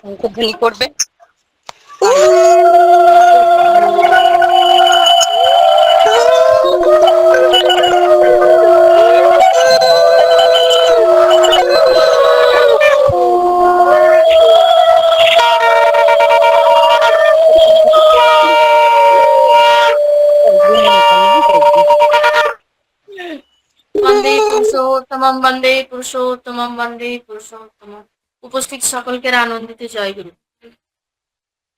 শঙ্খধ্বনি করবে। বন্দে পুরুষোত্তমম বন্দে পুরুষোত্তমম বন্দে পুরুষোত্তমম। উপস্থিত সকলকে আনন্দিত জয়গুরু।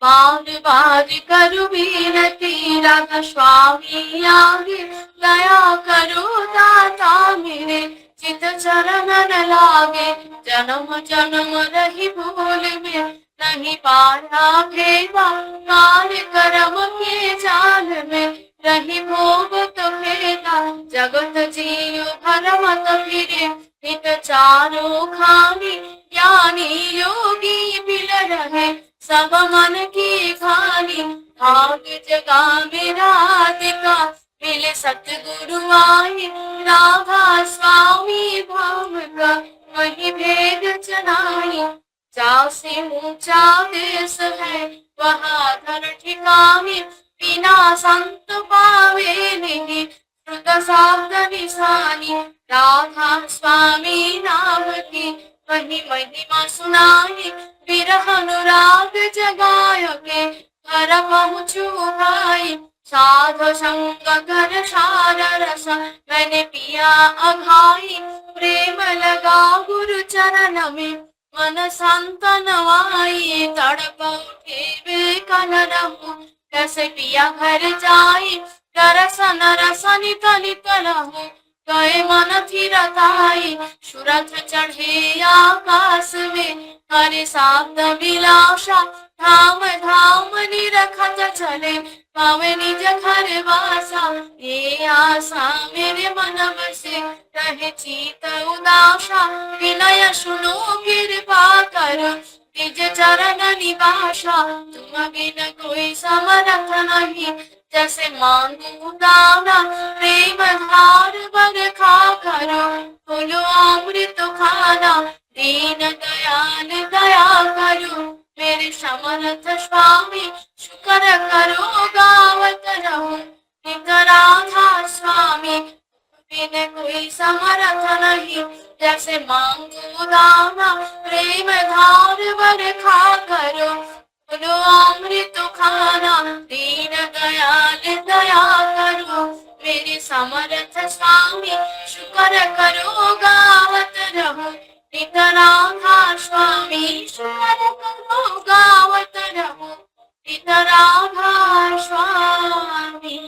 बार बार करो विनती राधा स्वामी आगे, दया करो दाता मेरे चित चरण न लागे। जन्म जन्म रही भूल में नहीं पाया भेदा, काल कर्म के जाल में रही भोग तो भेदा। जगत जियो भरमत फिरे हित चारो खानी, ज्ञानी योगी मिल रहे सब मन की खानी। भाग जगा मेरा दिका मिले सतगुरु आए, राधा स्वामी भाव का वही भेद चनाई। चासे ऊंचा देश है वहाँ धर ठिकाने, बिना संत पावे नहीं श्रुत शब्द निशानी। राधा स्वामी नाम की वही महिमा सुनाई, विरह अनुराग जगाय के घर पहुँचू भाई। साधु संग कर सार रस मैंने पिया अघाई, प्रेम लगा गुरु चरण में मन संत नवाई। तड़प उठे वे कन रहूं कैसे पिया घर जाई, दरसन रसनि तलित रहूं गए मन थिरताई। सुरथ चढ़े आकाश में हरे सात विलासा, धाम धाम निरखत चले पावे निज घर वासा। ये आशा मेरे मन बसे रहे चित उदासा, विनय सुनो कृपा करो निज चरण निवासा। तुम बिन कोई समर्थ नहीं जैसे मांगू दाना, प्रेम धार बरखा करो बोलो अमृत खाना। दीन दयाल दया करो मेरे समर्थ स्वामी, शुक्र करो गावत रहो नित राधा स्वामी। बिन कोई समर्थ नहीं जैसे मांगू दाना, प्रेम धार बरखा करो बोलो अमृत खाना। दीन दयाल दया करो मेरे समर्थ स्वामी, शुक्र करो गावत रहो नित राधा स्वामी। शुक्र करो गावत रहो नित राधा स्वामी।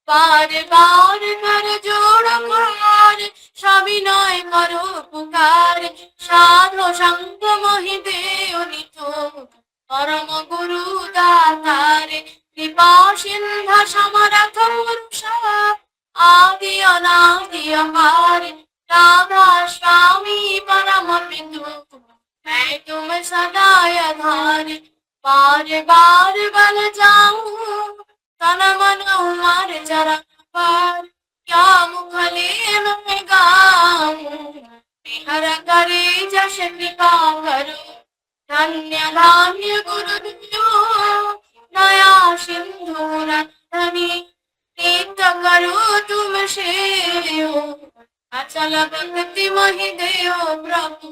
बार बार कर जोड़ पुकार स्वामी नय करो पुकार, साधु संग मोहि देव नितो परम गुरु दातारे। कृपा सिंधु समरथ पुरुष आदि अनादि अपार, राधा स्वामी परम बिंदु मैं तुम सदा आधार। बार बार बल जाऊं तन मन उमर चरण पार, क्या मुखले मैं गाऊं हर करे जश कृपा करो। धन्य धान्य गुरु दियो नया सिंधु रतनी, नित करो तुम सेयो अचल भक्ति महि देयो प्रभु।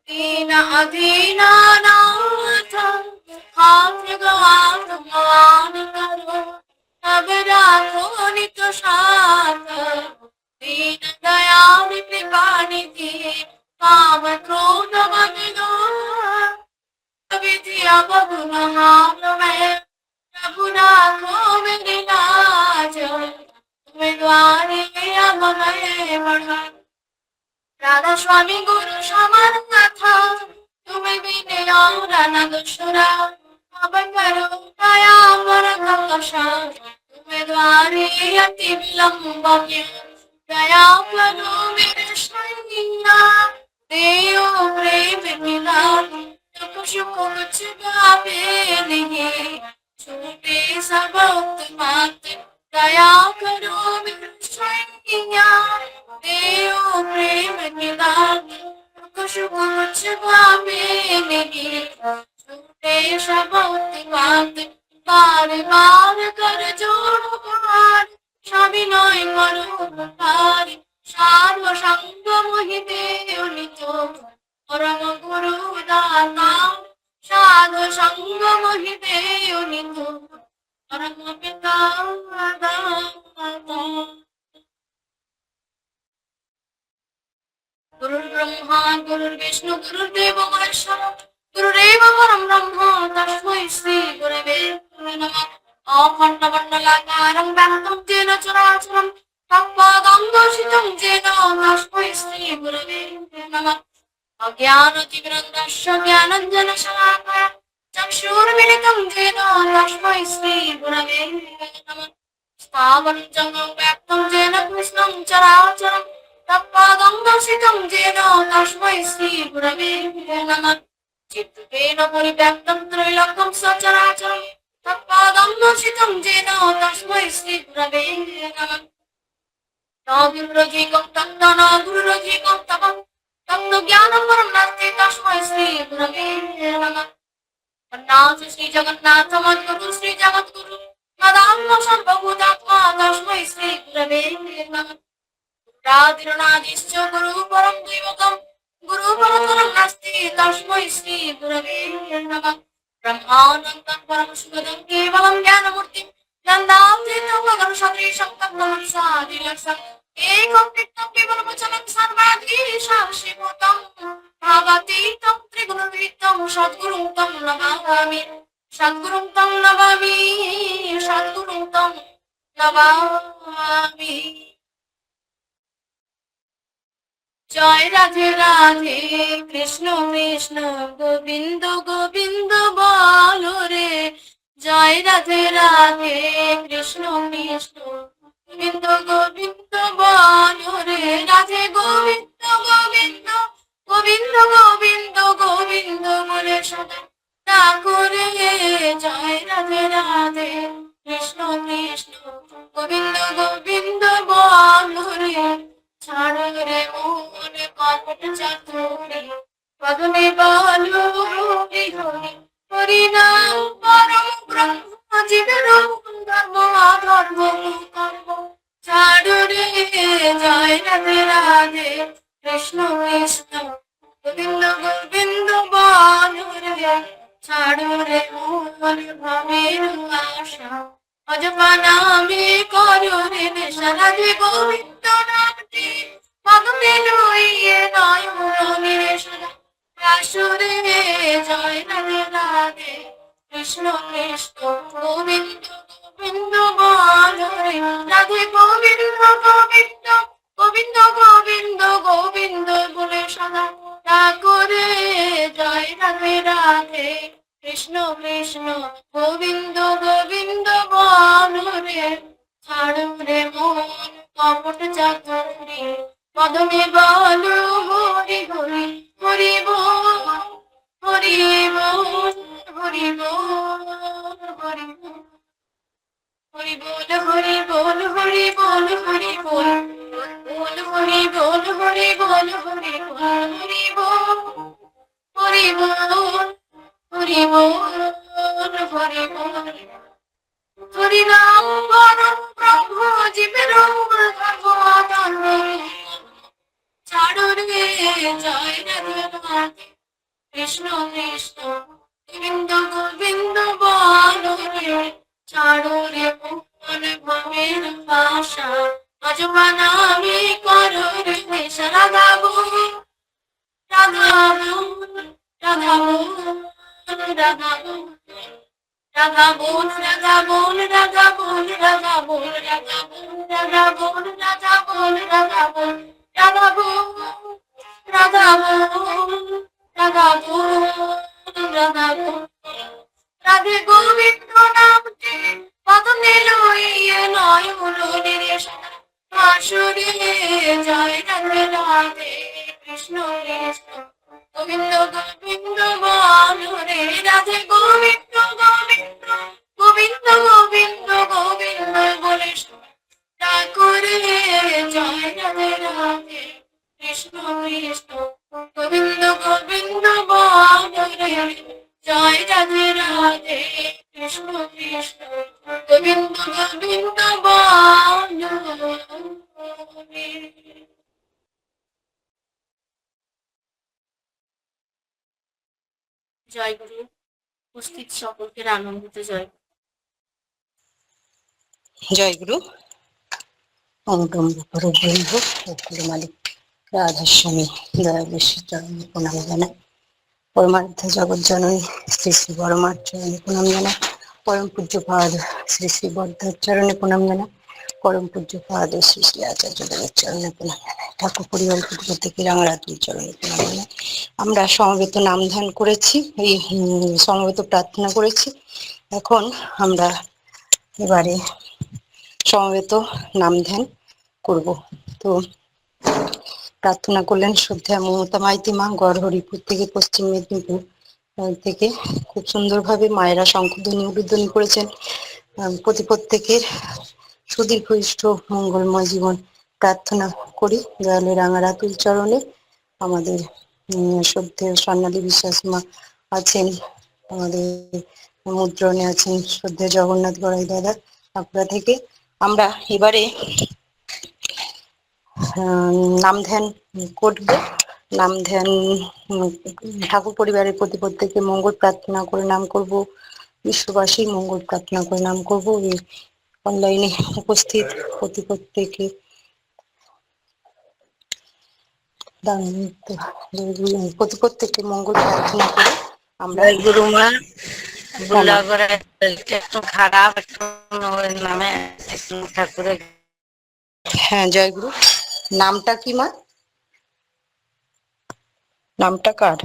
दीन अधीना नाथ हाथ गवात मान करो, अब राखो नित साथ दीन दयाल कृपा निधि। काम क्रोध मद विद्या बहु महान मैं, प्रभु राखो मेरी लाज तुम्हें द्वारे अब मैं बढ़ा। राधा स्वामी गुरु समर्थ तुम्हें बिने और न दूसरा, अब करो दया मोर कपशा तुम्हें द्वारे अति विलंब क्यों। दया करो मेरे सैया देव प्रेम मिला, दुख सुख कुछ गावे नहीं छूटे सब उत्पात। दया करो मेरे सैया देव प्रेम निदान, दुख सुख कुछ गावे शपथ काते बार बार कर जोड़ पार सविनय करो तार सार्व संग मोहिते उन्नीत परम गुरु दाता साधु संग मोहिते उन्नीत परम पिता दाता गुरुर्ब्रह्मा गुरुर्विष्णु गुरुर्देवो महेश्वरः गुरुरेव परं ब्रह्म तस्मै श्री गुरवे नमः अखण्डमण्डलाकारं व्याप्तं येन चराचरं तत्पदं दर्शितं येन तस्मै श्री गुरवे नमः अज्ञानतिमिरन्दस्य ज्ञानाञ्जनशलाकया चक्षुर्मिलितं येन तस्मै श्री गुरवे नमः स्थावरं जङ्गं व्याप्तं येन कृष्णं चराचरं तत्पदं दर्शितं येन तस्मै श्री गुरवे नमः चित्तेन परिव्याप्तं त्रैलोक्यं सचराचरं तत्पदं दर्शितं येन तस्मै श्री गुरवे नमः न गुरुरधिकं तन्न न गुरुरधिकं तपं तन्न ज्ञानं परं नास्ति तस्मै श्री गुरवे नमः नाथ श्री जगन्नाथ मद्गुरु श्री जगद्गुरु मदात्मा सर्वभूतात्मा तस्मै श्री गुरवे नमः राधिरनादिश्च गुरु परं दैवतं गुरु परतरं नास्ति तस्मै श्री गुरवे नमः ब्रह्मानन्दं परं सुखदं केवलं ज्ञानमूर्तिं नन्दातीतं गगनसदृशं तत्त्वमसादिलक्षम् एकं नित्यं केवलमचलं सर्वाधीशाक्षिभूतं भावातीतं त्रिगुणरहितं सद्गुरुं तं नमामि सद्गुरुं तं नमामि सद्गुरुं तं नमामि জয় রাধে রাধে কৃষ্ণ কৃষ্ণ গোবিন্দ গোবিন্দ বলো রে জয় রাধে রাধে কৃষ্ণ কৃষ্ণ গোবিন্দ গোবিন্দ বলো রে রাধে গোবিন্দ গোবিন্দ গোবিন্দ গোবিন্দ গোবিন্দ বলে সদা ডাকো রে জয় রাধে রাধে কৃষ্ণ কৃষ্ণ গোবিন্দ গোবিন্দ বলো রে ছাড়ো রে মন কপট চাতুরি পদমে বলো হরি হরি হরি নাম পরম ব্রহ্ম জীবের ধর্ম অধর্ম কর্ম ছাড়ো রে জয় রাধে রাধে কৃষ্ণ কৃষ্ণ গোবিন্দ গোবিন্দ বলো রে ছাড়ো রে মন ভবের আশা অজপা নামে করো রে নেশা রাধে গোবিন্দ নামটি পদমে লইয়ে নয়নে সদা আসরে জয় রাধে রাধে কৃষ্ণ কৃষ্ণ গোবিন্দ গোবিন্দ বলো রে রাধে গোবিন্দ গোবিন্দ গোবিন্দ গোবিন্দ গোবিন্দ বলে সদা ডাকো রে জয় রাধে রাধে কৃষ্ণ কৃষ্ণ গোবিন্দ গোবিন্দ বলো রে ছাড়ো রে মন কপট চাতুরি পদমে বলো হরি হরি হরি বল হরি বল হরি বল হরি বল হরি বল হরি বল হরি বল হরি বল বল হরি বল হরি বল হরি বল হরি বল হরি বল হরি বল হরি বল হরি নাম পরম ব্রহ্ম জীবের ধর্ম অধর্ম ছাড়ো রে জয় রাধে রাধে কৃষ্ণ কৃষ্ণ গোবিন্দ গোবিন্দ বলো রে ছাড়ো রে মন ভবের ভাষা অজপা নামে করো রে নেশা রাধা বোন রাধা বোন রাধা বোন রাধা বোন রাধা বোন রাধা বোন রাধা বোন রাধা বোন রাধা বোন রাধা বোন রাধা বোন রাধা বোন রাধা বোন রাধা বোন রাধা বোন রাধা বোন রাধে গোবিন্দ নামটি পদমে লইয়ে নয়নে সদা আসরে জয় রাধে রাধে কৃষ্ণ কৃষ্ণ গোবিন্দ গোবিন্দ বলো রে রাধে গোবিন্দ গোবিন্দ গোবিন্দ গোবিন্দ গোবিন্দ বলে ডাকো রে জয় রাধে রাধে কৃষ্ণ কৃষ্ণ গোবিন্দ গোবিন্দ বলো রে জয় রাধে রাধে কৃষ্ণ কৃষ্ণ গোবিন্দ গোবিন্দ বল হরি। জয় গুরু। উপস্থিত সকলকে আনন্দিত জয়। জয় গুরু। পরব্রহ্ম অখিল মালিক রাধাস্বামী দয়াবেশী চরণে প্রণাম জানাই। পরমার্থ জগৎ জননী শ্রী শ্রী বড়মার চরণে প্রণাম জানাই। পরম পূজ্যপাদ শ্রী শ্রী বর্ধার চরণে প্রণাম জানাই। পরম পূজ্যপাদ শ্রী শ্রী আচার্য দেবের চরণে প্রণাম জানাই। ঠাকুর পরিবার প্রত্যেকে রাঙারাতুর চরণে প্রণাম জানাই। আমরা সমবেত নাম ধ্যান করেছি, এই সমবেত প্রার্থনা করেছি। এখন আমরা এবারে সমবেত নাম ধ্যান করব। তো প্রার্থনা করলেন শ্রদ্ধা মমতা মাইতি মা, গড় হরিপুর থেকে, পশ্চিম মেদিনীপুর থেকে। খুব সুন্দরভাবে মায়েরা শঙ্খধ্বনি উলুধ্বনি করেছেন। প্রত্যেকের সুদীর্ঘ ইষ্ট মঙ্গলময় জীবন প্রার্থনা করি দয়ালে রাঙারাতুল চরণে। আমাদের শ্রদ্ধেয় স্বর্ণালী বিশ্বাস মা আছেন, আমাদের মুদ্রণে আছেন শ্রদ্ধেয় জগন্নাথ গড়াই দাদা বাঁকুড়া থেকে। আমরা এবারে নাম ধ্যান করব। নাম ধ্যান ঠাকুর পরিবারের প্রত্যেকে মঙ্গল প্রার্থনা করে নাম করব, বিশ্ববাসীর মঙ্গল প্রার্থনা করে নাম করব। অনলাইনে উপস্থিত প্রত্যেকে প্রত্যেকে মঙ্গল প্রার্থনা করে আমরা গুরু মা নাম। বুল্লা একটু খারাপ, একটু নামে ঠাকুরের। হ্যাঁ, জয় গুরু। নামটা কি মা? নামটা কার?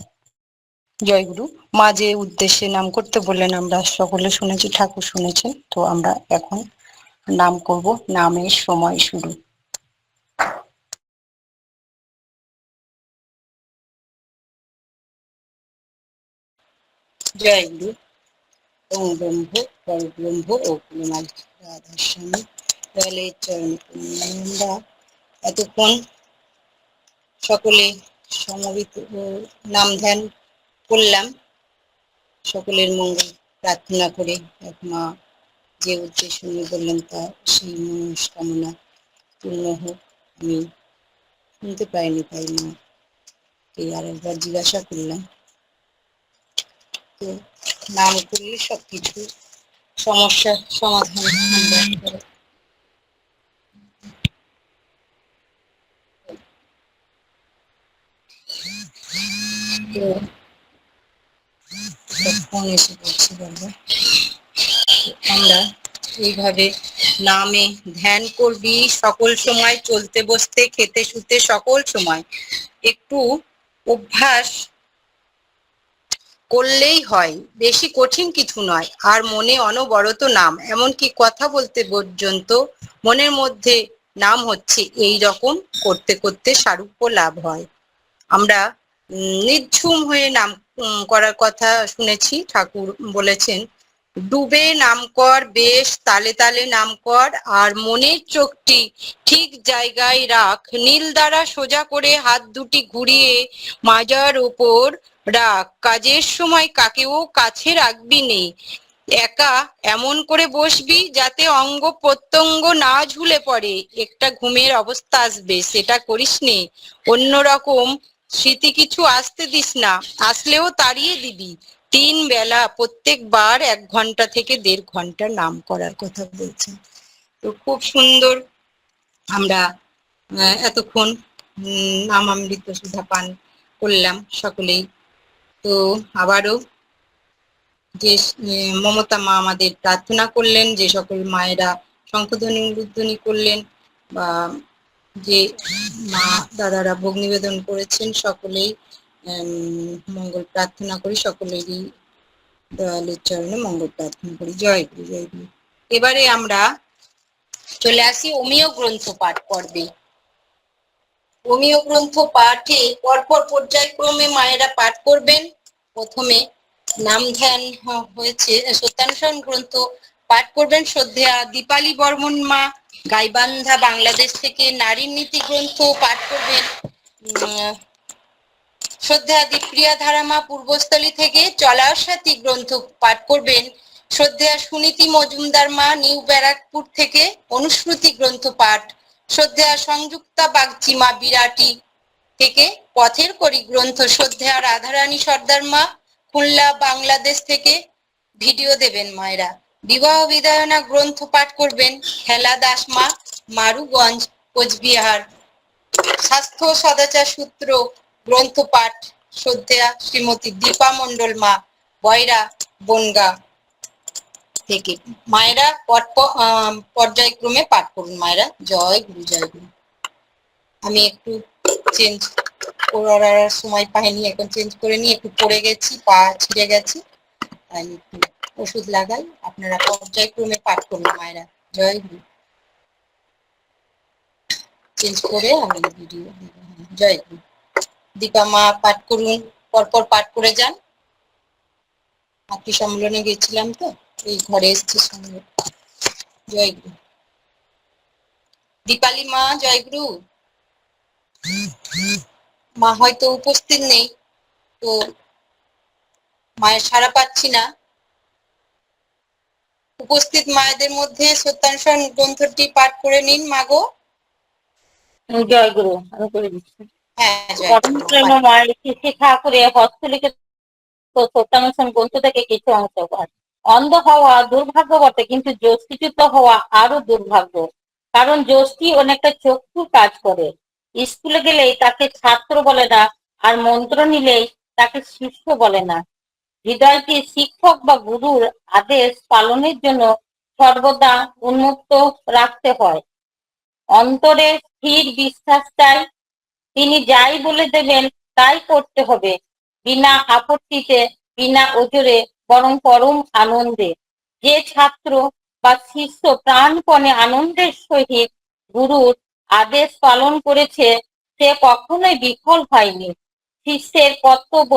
জয় গুরু। মা যে উদ্দেশ্যে নাম করতে বললেন আমরা সকলে শুনেছি, ঠাকুর শুনেছেন। তো আমরা এখন নাম করব। নামের সময় শুরু। জয় গুরু। ওম ব্রহ্ম পরব্রহ্ম অখিল মালিক রাধাস্বামী দয়ালের চরণে প্রণাম। আমরা এতক্ষণ সকলে সমবেত নাম ধ্যান করলাম, সকলের মঙ্গল প্রার্থনা করে। এক মা যে উদ্দেশ্য নিয়ে বললেন তা সেই মনস্কামনা পূর্ণ হোক। আমি শুনতে পাইনি, তাই মা এই আরেকবার জিজ্ঞাসা করলাম। তো নাম করলে সবকিছু সমস্যার সমাধান আমরা তো ফোন এসে পড়ছি বলবো। আমরা এইভাবে নামে ধ্যান করবি সকল সময়, চলতে বসতে খেতে শুতে সকল সময়। একটু অভ্যাস করলেই হয়, বেশি কঠিন কিছু নয়। আর মনে অনবরত নাম, এমনকি কথা বলতে পর্যন্ত মনের মধ্যে নাম হচ্ছে, এই রকম করতে করতে সারূপ্য লাভ হয়। আমরা নিঝুম হয়ে নাম করার কথা শুনেছি। ঠাকুর বলেছেন, ডুবে নাম কর, বেশ তালে তালে নাম কর, আর মনের চোখটি ঠিক জায়গায় রাখ, নীল দ্বারা সোজা করে হাত দুটি ঘুরিয়ে মাজার ওপর রাখ। কাজের সময় কাকেও কাছে রাখবি নে, একা এমন করে বসবি যাতে অঙ্গ প্রত্যঙ্গ না ঝুলে পড়ে। একটা ঘুমের অবস্থা আসবে, সেটা করিস নে। অন্যরকম স্মৃতি কিছু আসতে দিস না, আসলেও তাড়িয়ে দিবি। 3 বেলা প্রত্যেকবার 1 ঘন্টা থেকে 1.5 ঘন্টা নাম করার কথা বলছেন। তো খুব সুন্দর। আমরা এতক্ষণ নামামৃত সুধা পান করলাম সকলেই। তো আবারও যে মমতা মা আমাদের প্রার্থনা করলেন, যে সকল মায়েরা শঙ্খধ্বনি উলুধ্বনি করলেন, বা যে মা দাদারা ভোগ নিবেদন করেছেন, সকলেই মঙ্গল প্রার্থনা করি। সকলেরই দয়ালের চরণে মঙ্গল প্রার্থনা করি। জয় গুরু, জয় গুরু। এবারে আমরা চলে আসি অমীয় গ্রন্থ পাঠ পর্বে। অমীয় গ্রন্থ পাঠে পরপর পর্যায়ক্রমে মায়েরা পাঠ করবেন। প্রথমে নাম ধ্যান হয়েছে, সত্যানুসরণ গ্রন্থ পাঠ করবেন শ্রদ্ধেয়া দীপালি বর্মন মা, গাইবান্ধা বাংলাদেশ থেকে। নারীর নীতি গ্রন্থ পাঠ করবেন শ্রদ্ধা দীপ্রিয়া ধারামা পূর্বস্থলী থেকে চলার সাথী গ্রন্থ পাঠ করবেন। শ্রদ্ধা সুনীতি মজুমদার মা নিউ ব্যারাকপুর থেকে অনুশ্রুতি গ্রন্থ পাঠ। শ্রদ্ধা সংযুক্তা বাগচি মা বিরাটি থেকে পথের করি গ্রন্থ। শ্রদ্ধা রাধারানী সর্দার মা খুলনা বাংলাদেশ থেকে ভিডিও দেবেন মায়েরা। বিবাহ বিদায়না গ্রন্থ পাঠ করবেন খেলা দাস মা মারুগঞ্জ কোচবিহার। স্বাস্থ্য সদাচার সূত্র গ্রন্থ পাঠ শ্রদ্ধা শ্রীমতী দীপা মণ্ডল মা বয়রা বনগা থেকে। মায়েরা পর্যায়ক্রমে পাঠ করুন মায়েরা। জয় গুরু জয় গুরু। আমি একটু চেঞ্জ করার সময় পাইনি, এখন চেঞ্জ করে নিয়ে একটু পড়ে গেছি, পা ছিঁড়ে গেছে, তাই একটু ওষুধ লাগাই। আপনারা পর্যায়ক্রমে পাঠ করুন মায়েরা। জয় গুরু। চেঞ্জ করে আমি ভিডিও দেব। জয় গুরু। দীপা মা পাঠ করুন, পরপর পাঠ করে যান। মাতৃ সম্মেলনে গেছিলাম তো, এই ঘরে এসছি সঙ্গে। জয় গুরু। দীপালি মা জয় গুরু। মা হয়তো উপস্থিত নেই, তো মায়ের সাড়া পাচ্ছি না। উপস্থিত মায়েদের মধ্যে সত্যানুসরণ গ্রন্থটি পাঠ করে নিন মাগো। জয় গুরু, আমি করে দিচ্ছি। হ্যাঁ জয় পরম গুরু। প্রেম মায়ের শ্রী ঠাকুরে হস্তলিখিত সত্যানুসরণ গ্রন্থ থেকে কিছু অংশ পাঠ। অন্ধ হওয়া দুর্ভাগ্য বটে, কিন্তু যষ্টিচ্যুত হওয়া আরো দুর্ভাগ্য। কারণ যষ্টি অনেকটা চক্ষুর কাজ করে। স্কুলে গেলেই তাকে ছাত্র বলে না, আর মন্ত্র নিলেই তাকে শিষ্য বলে না। হৃদয়কে শিক্ষক বা গুরুর আদেশ পালনের জন্য সর্বদা উন্মুক্ত রাখতে হয়। অন্তরে স্থির বিশ্বাস চাই, তিনি যাই বলে দেবেন তাই করতে হবে, বিনা আপত্তিতে, বিনা ওজরে, বরং পরম আনন্দে। যে ছাত্র বা শিষ্য প্রাণপণে আনন্দের সহিত গুরুর আদেশ পালন করেছে, সে কখনোই বিফল হয়নি। শিষ্যের কর্তব্য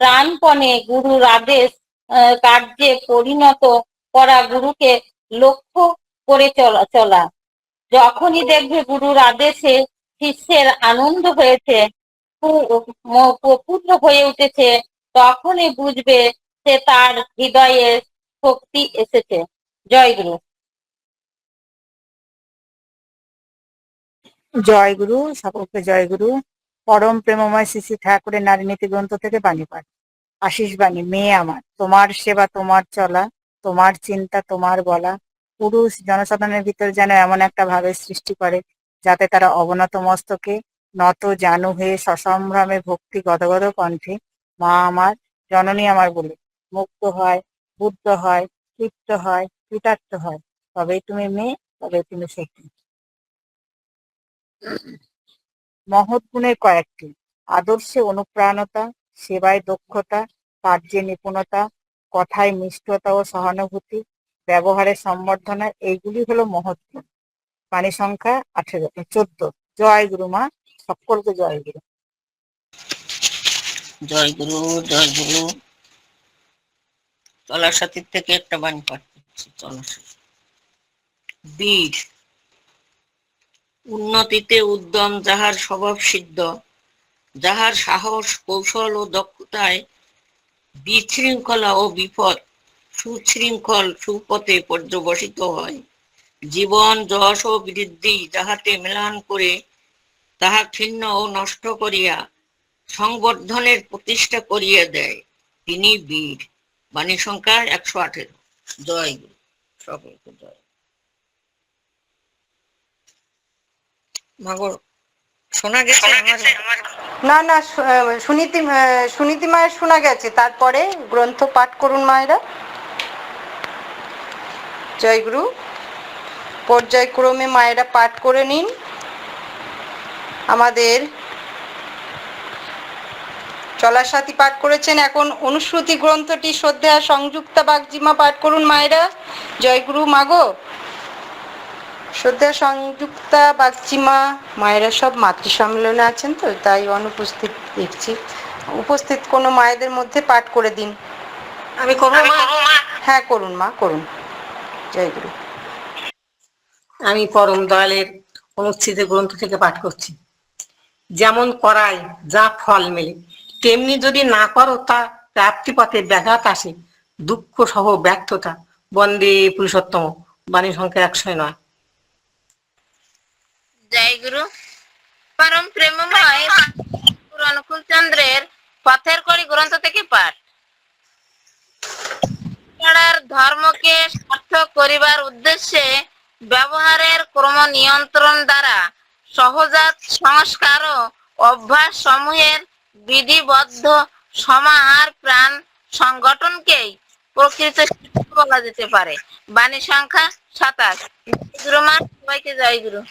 প্রাণপণে গুরুর আদেশ কার্যে পরিণত করা, গুরুকে লক্ষ্য করে চলা। যখনই দেখবে গুরুর আদেশে শিষ্যের আনন্দ হয়েছে, প্রফুল্ল হয়ে উঠেছে, তখনই বুঝবে সে তার হৃদয়ে শক্তি এসেছে। জয় গুরু। জয় গুরু, সকলকে জয় গুরু। পরম প্রেমময় শ্রী শ্রী ঠাকুরের নারী নীতি গ্রন্থ থেকে বাণী পাঠ। আশিস বাণী। মেয়ে আমার, তোমার সেবা তোমার চলা, তোমার চিন্তা তোমার বলা। পুরুষ জনসাধারণের ভিতর যেন এমন একটা ভাবের সৃষ্টি করে, যাতে তারা অবনত মস্তকে নত জানু হয়ে সসম্ভ্রমে ভক্তি গদগদ কণ্ঠে মা আমার, জননী আমার বলে মুক্ত হয়, বুদ্ধ হয়, তৃপ্ত হয়, কৃতার্থ হয়। তবেই তুমি মেয়ে, তবেই তুমি সখী। মহৎ গুণের কয়েকটি: আদর্শে অনুপ্রাণতা, সেবায় দক্ষতা, কার্যে নিপুণতা, কথায় মিষ্টতা ও সহানুভূতি, ব্যবহারে সম্বর্ধনা, এইগুলি হলো মহৎ গুণ। বাণী সংখ্যা 14। জয় গুরু মা, সকলকে জয় গুরু। জয় গুরু, জয় গুরু। চলার সাথীর থেকে একটা বাণী পাঠ করছি। চলার সাথী। বীর উন্নতিতে উদ্যম যাহার স্বভাব সিদ্ধ, যাহার সাহস কৌশল ও দক্ষতায় বিশৃঙ্খলা ও বিপদ সুশৃঙ্খল সুপথে পর্যবসিত হয়। জীবন যশ ও বৃদ্ধি যাহাতে মেলান করে, তাহা ছিন্ন ও নষ্ট করিয়া সংবর্ধনের প্রতিষ্ঠা করিয়া দেয়, তিনি বীর। বাণী সংখ্যা 118। জয় গুরু, সকলকে জয়। মাগো শোনা গেছে আমার? না না, সুনীতি মায়ের শোনা গেছে। তারপরে গ্রন্থ পাঠ করুন মায়েরা। জয় গুরু। পর্যায়ক্রমে মায়েরা পাঠ করে নিন। আমাদের চলার সাথী পাঠ করেছেন, এখন অনুশ্রুতি গ্রন্থটি শ্রদ্ধা সংযুক্তা বাগজিমা পাঠ করুন মায়েরা। জয় গুরু মাগো। শ্রদ্ধা সংযুক্তা বাগচিমা মায়েরা সব মাতৃ সম্মেলনে আছেন, তো তাই অনুপস্থিত দেখছি। উপস্থিত কোনো মায়েদের মধ্যে পাঠ করে দিন। আমি করবো মা? হ্যাঁ করুন মা, করুন। জয় গুরু। আমি পরম দয়ালের অনুচ্ছেদ গ্রন্থ থেকে পাঠ করছি। যেমন করায় যা ফল মেলে, তেমনি যদি না করো তা প্রাপ্তি পথে ব্যাঘাত আসে, দুঃখ সহ ব্যর্থতা। বন্দে পুরুষোত্তম। বাণী সংখ্যা 109। জয় গুরু। পরম প্রেমময় গুরু অনুকূল চন্দ্রের পথের কড়ি গ্রন্থ থেকে পাঠ। পাড়ার ধর্মকে সার্থক করিবার উদ্দেশ্যে ব্যবহারের ক্রম নিয়ন্ত্রণ দ্বারা সহজাত সংস্কার ও অভ্যাস সমূহের বিধিবদ্ধ সমাহার প্রাণ সংগঠনকেই প্রকৃত শিক্ষা বলা যেতে পারে। বাণী সংখ্যা 27। গুরু মা, সবাইকে জয় গুরু।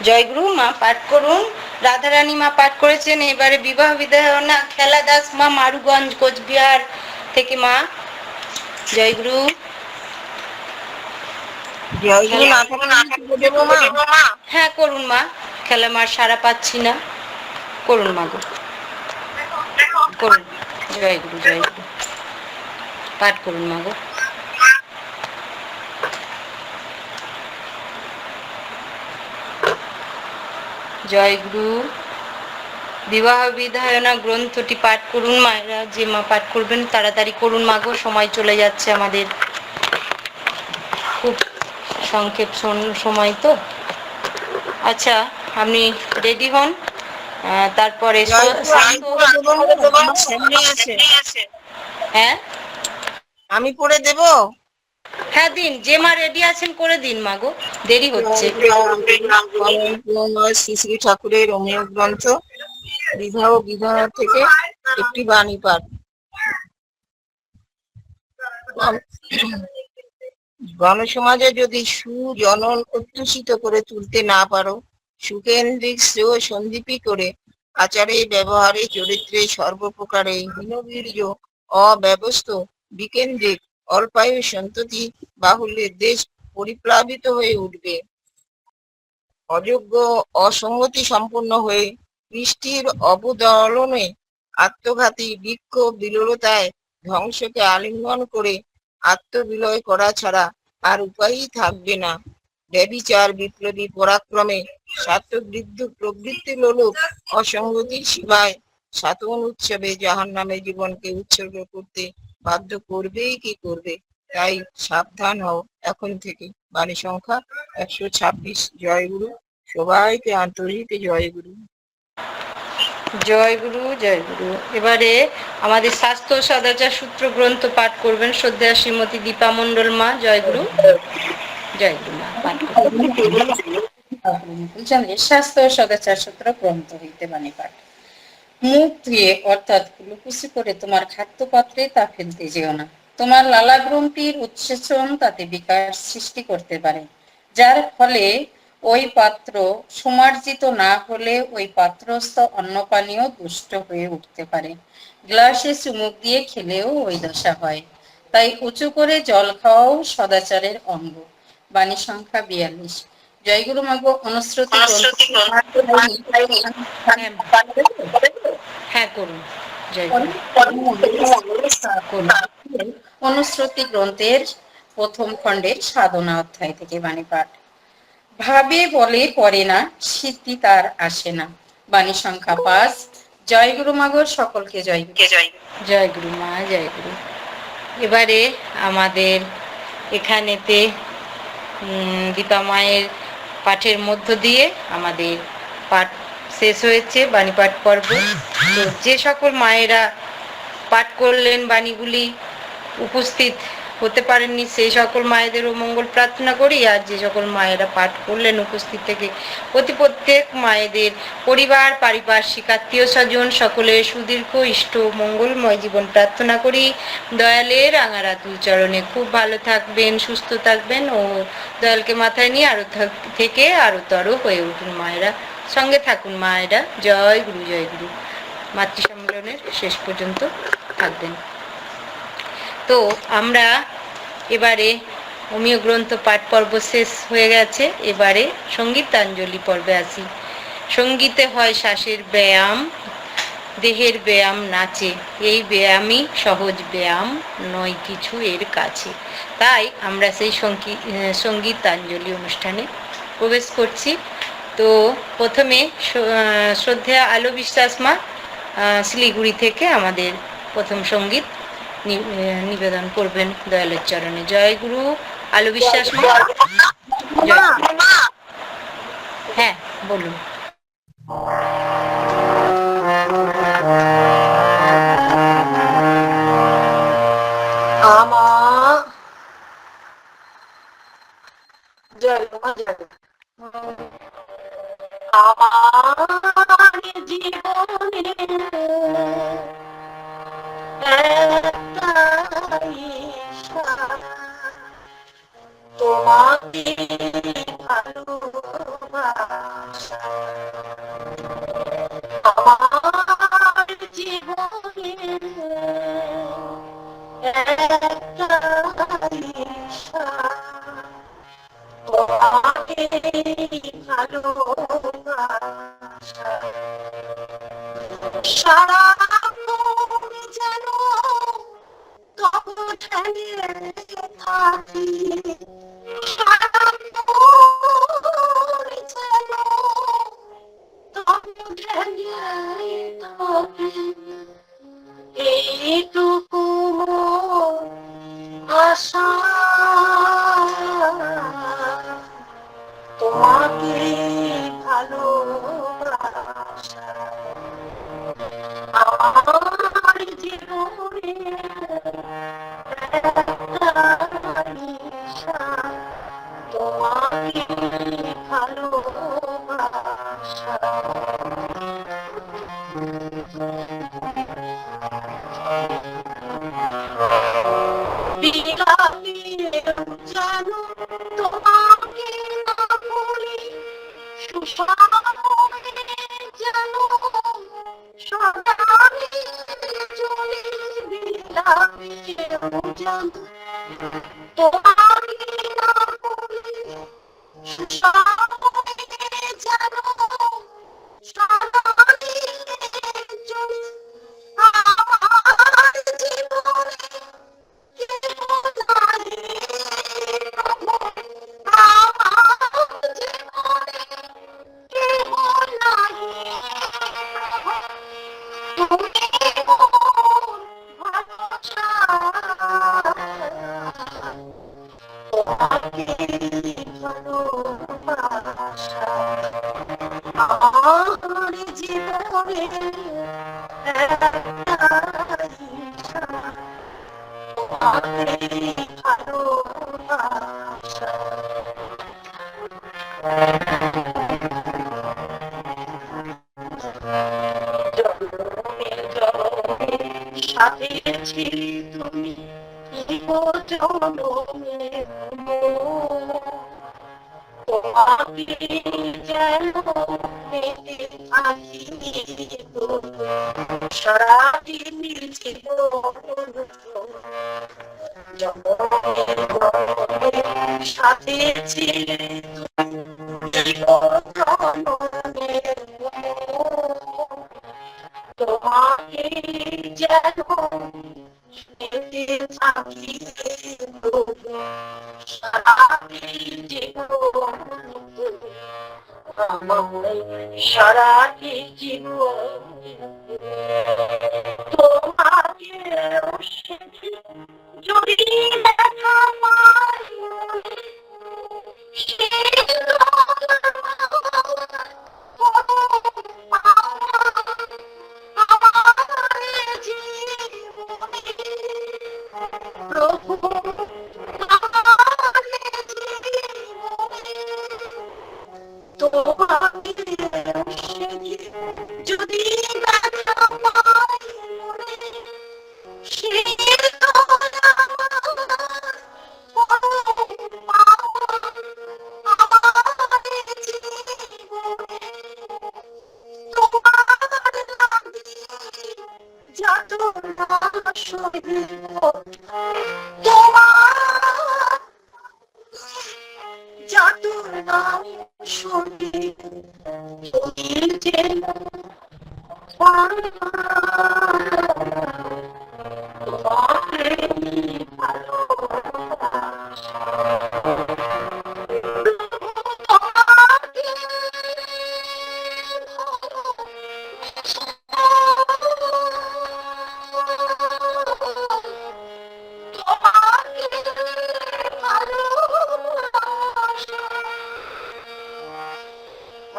জয়গুরু মা পাঠ করুন। রাধারানী মা পাঠ করেছেন। এবারে বিবাহ বিধায়না খেলা দাস মা, মারুগঞ্জ, কোচবিহার থেকে মা। জয়গুরু। জয়গুরু না দেবো মা? হ্যাঁ করুন মা, খেলা মার সারা পাচ্ছি না, করুন মা গো, করুন। জয়গুরু জয়গুরু, পাঠ করুন মা গো। জয়গুরু। বিবাহ বিধায়না গ্রন্থটি পাঠ করুন মায়েরা। যে মা পাঠ করবেন তাড়াতাড়ি করুন মা গো, সময় চলে যাচ্ছে আমাদের, খুব সংক্ষেপ সময় তো। আচ্ছা, আপনি রেডি হন। তারপরে হ্যাঁ আমি পড়ে দেব? হ্যাঁ দিন, যে মা রেডি আছেন করে দিন মা গো, দেরি হচ্ছে। শ্রী শ্রী ঠাকুরের অমীয় গ্রন্থ বিবাহ বিধান থেকে একটি বাণী পাঠ। গণসমাজে যদি সুজনন উচ্ছ্বসিত করে তুলতে না পারো, সুকেন্দ্রিক শ্রেয় সন্দীপী করে আচারে ব্যবহারে চরিত্রে সর্বপ্রকারে হীনবীর্য অব্যবস্থ বিকেন্দ্রিক অল্পায়ু সন্ততি বাহুল্যের দেশ পরিপ্লাবিত হয়ে উঠবে। অযোগ্য অসঙ্গতি সম্পন্ন হয়ে বৃষ্টির অবদলনে আত্মঘাতী বিক্ষোভ বিলোলতায় ধ্বংসকে আলিঙ্গন করে আত্মবিলয় করা ছাড়া আর উপায়ই থাকবে না। ব্যভিচার বিপ্লবী পরাক্রমে স্বার্থবৃদ্ধ প্রবৃত্তি লোলুপ অসঙ্গতির সীমায় সাতন উৎসবে জাহান নামে জীবনকে উৎসর্গ করতে বাধ্য করবেই কি করবে। তাই সাবধান হও এখন থেকে। বাণী সংখ্যা 126। জয়গুরু। সবাইকে আন্তরিক জয়গুরু। জয়গুরু জয়গুরু। এবারে আমাদের স্বাস্থ্য সদাচার সূত্র গ্রন্থ পাঠ করবেন শ্রদ্ধেয় শ্রীমতী দীপা মণ্ডল মা। জয়গুরু জয়গুরু মা, পাঠ করবেন। স্বাস্থ্য সদাচার সূত্র গ্রন্থ হইতে বাণী পাঠ। মুখ ধুয়ে অর্থাৎ কুলুকুচি করে তোমার খাদ্যপাত্রে তা ফেলতে যেও না। তোমার লালা গ্রন্থির উৎসেচন তাতে বিকার সৃষ্টি করতে পারে, যার ফলে ওই পাত্র সমার্জিত না হলে ওই পাত্রস্থ অন্ন পানীয় দুষ্ট হয়ে উঠতে পারে। গ্লাসে চুমুক দিয়ে খেলেও ওই দশা হয়। তাই উঁচু করে জল খাওয়াও সদাচারের অঙ্গ। বাণী সংখ্যা 42। জয়গুরু মাগো। অনুশ্রুতি হ্যাঁ করুন। জয়গুরু। অনুশ্রুতি গ্রন্থের প্রথম খণ্ডের সাধনা অধ্যায় থেকে বাণী পাঠ। ভাবে বলে পড়ে না, সিদ্ধি তার আসে না। বাণী সংখ্যা 5। জয়গুরু মাগো। সকলকে জয়গুরু। জয়গুরু মা জয়গুরু। এবারে আমাদের এখানেতে দীপা মায়ের পাঠের মধ্য দিয়ে আমাদের পাঠ শেষ হয়েছে, বাণী পাঠ পর্ব। তো যে সকল মায়েরা পাঠ করলেন বাণীগুলি উপস্থিত হতে পারেননি, সেই সকল মায়েদেরও মঙ্গল প্রার্থনা করি। আর যে সকল মায়েরা পাঠ করলেন উপস্থিত থেকে প্রত্যেক মায়েদের পরিবার, পারিপার্শ্বিক আত্মীয় স্বজন সকলের সুদীর্ঘ ইষ্ট মঙ্গলময় জীবন প্রার্থনা করি। দয়ালের রাঙারাতুল চরণে খুব ভালো থাকবেন, সুস্থ থাকবেন ও দয়ালকে মাথায় নিয়ে আরো থেকে আরো তর হয়ে উঠুন মায়েরা। সঙ্গে থাকুন মায়েরা। জয় গুরু জয় গুরু। মাতৃ সম্মেলনের শেষ পর্যন্ত থাকবেন। তো আমরা এবারে অমীয় গ্রন্থ পাঠ পর্ব শেষ হয়ে গেছে। এবারে সঙ্গীতাঞ্জলি পর্বে আসি। সঙ্গীতে হয় শ্বাসের ব্যায়াম, দেহের ব্যায়াম নাচে, এই ব্যায়ামই সহজ ব্যায়াম নয় কিছু এর কাছে। তাই আমরা সেই সঙ্গীতাঞ্জলি অনুষ্ঠানে প্রবেশ করছি। তো প্রথমে শ্রদ্ধেয়া আলো বিশ্বাস মা শিলিগুড়ি থেকে আমাদের প্রথম সঙ্গীত নিবেদন করবেন দয়ালের চরণে। জয় গুরু আলো বিশ্বাস মা। হ্যাঁ, বলুন। আমার জয় মা, জয় মা। আমার জীবনে একটাই ইচ্ছা, তোমাকে ভালোবাসা। আমার জীবনে একটাই ইচ্ছা, তোমাকে ভালোবাসা। সারা যেন তখন ঠেলে থাকি, সারা যেন তখন ঠেলে থাকি। এইটুকু আশা, তোমাকে ভালোবাসা। আমার জীবনে একটাই ইচ্ছা, তোমাকে ভালোবাসা। বিলাপেও জানো তোমাকে না বলি, সুসময়ে জানো সদাই চলি। বিলাপেও জানো তোমাকে না বলি, সুসময়ে জানো সদাই চলি। আমার জীবনে আমার জীবনে একটাই ইচ্ছা, তোমাকে ভালোবাসা। জন্মে জন্মে সাথে ছিলে তুমি, জন্মে তোমাকে যেন পেতে থাকি, সারাদিন জীবন। জন্মে সাথে ছিলে তুমি, জন্মে তোমাকে যেন পেতে থাকি, সারাদিন জীবন। সারাদিন জীবন তোমাকে যদি দেখা পাই, প্রভু তোমাকে যদি দেখা পাই, সে যত না তোমার যত নাম শুনি যেন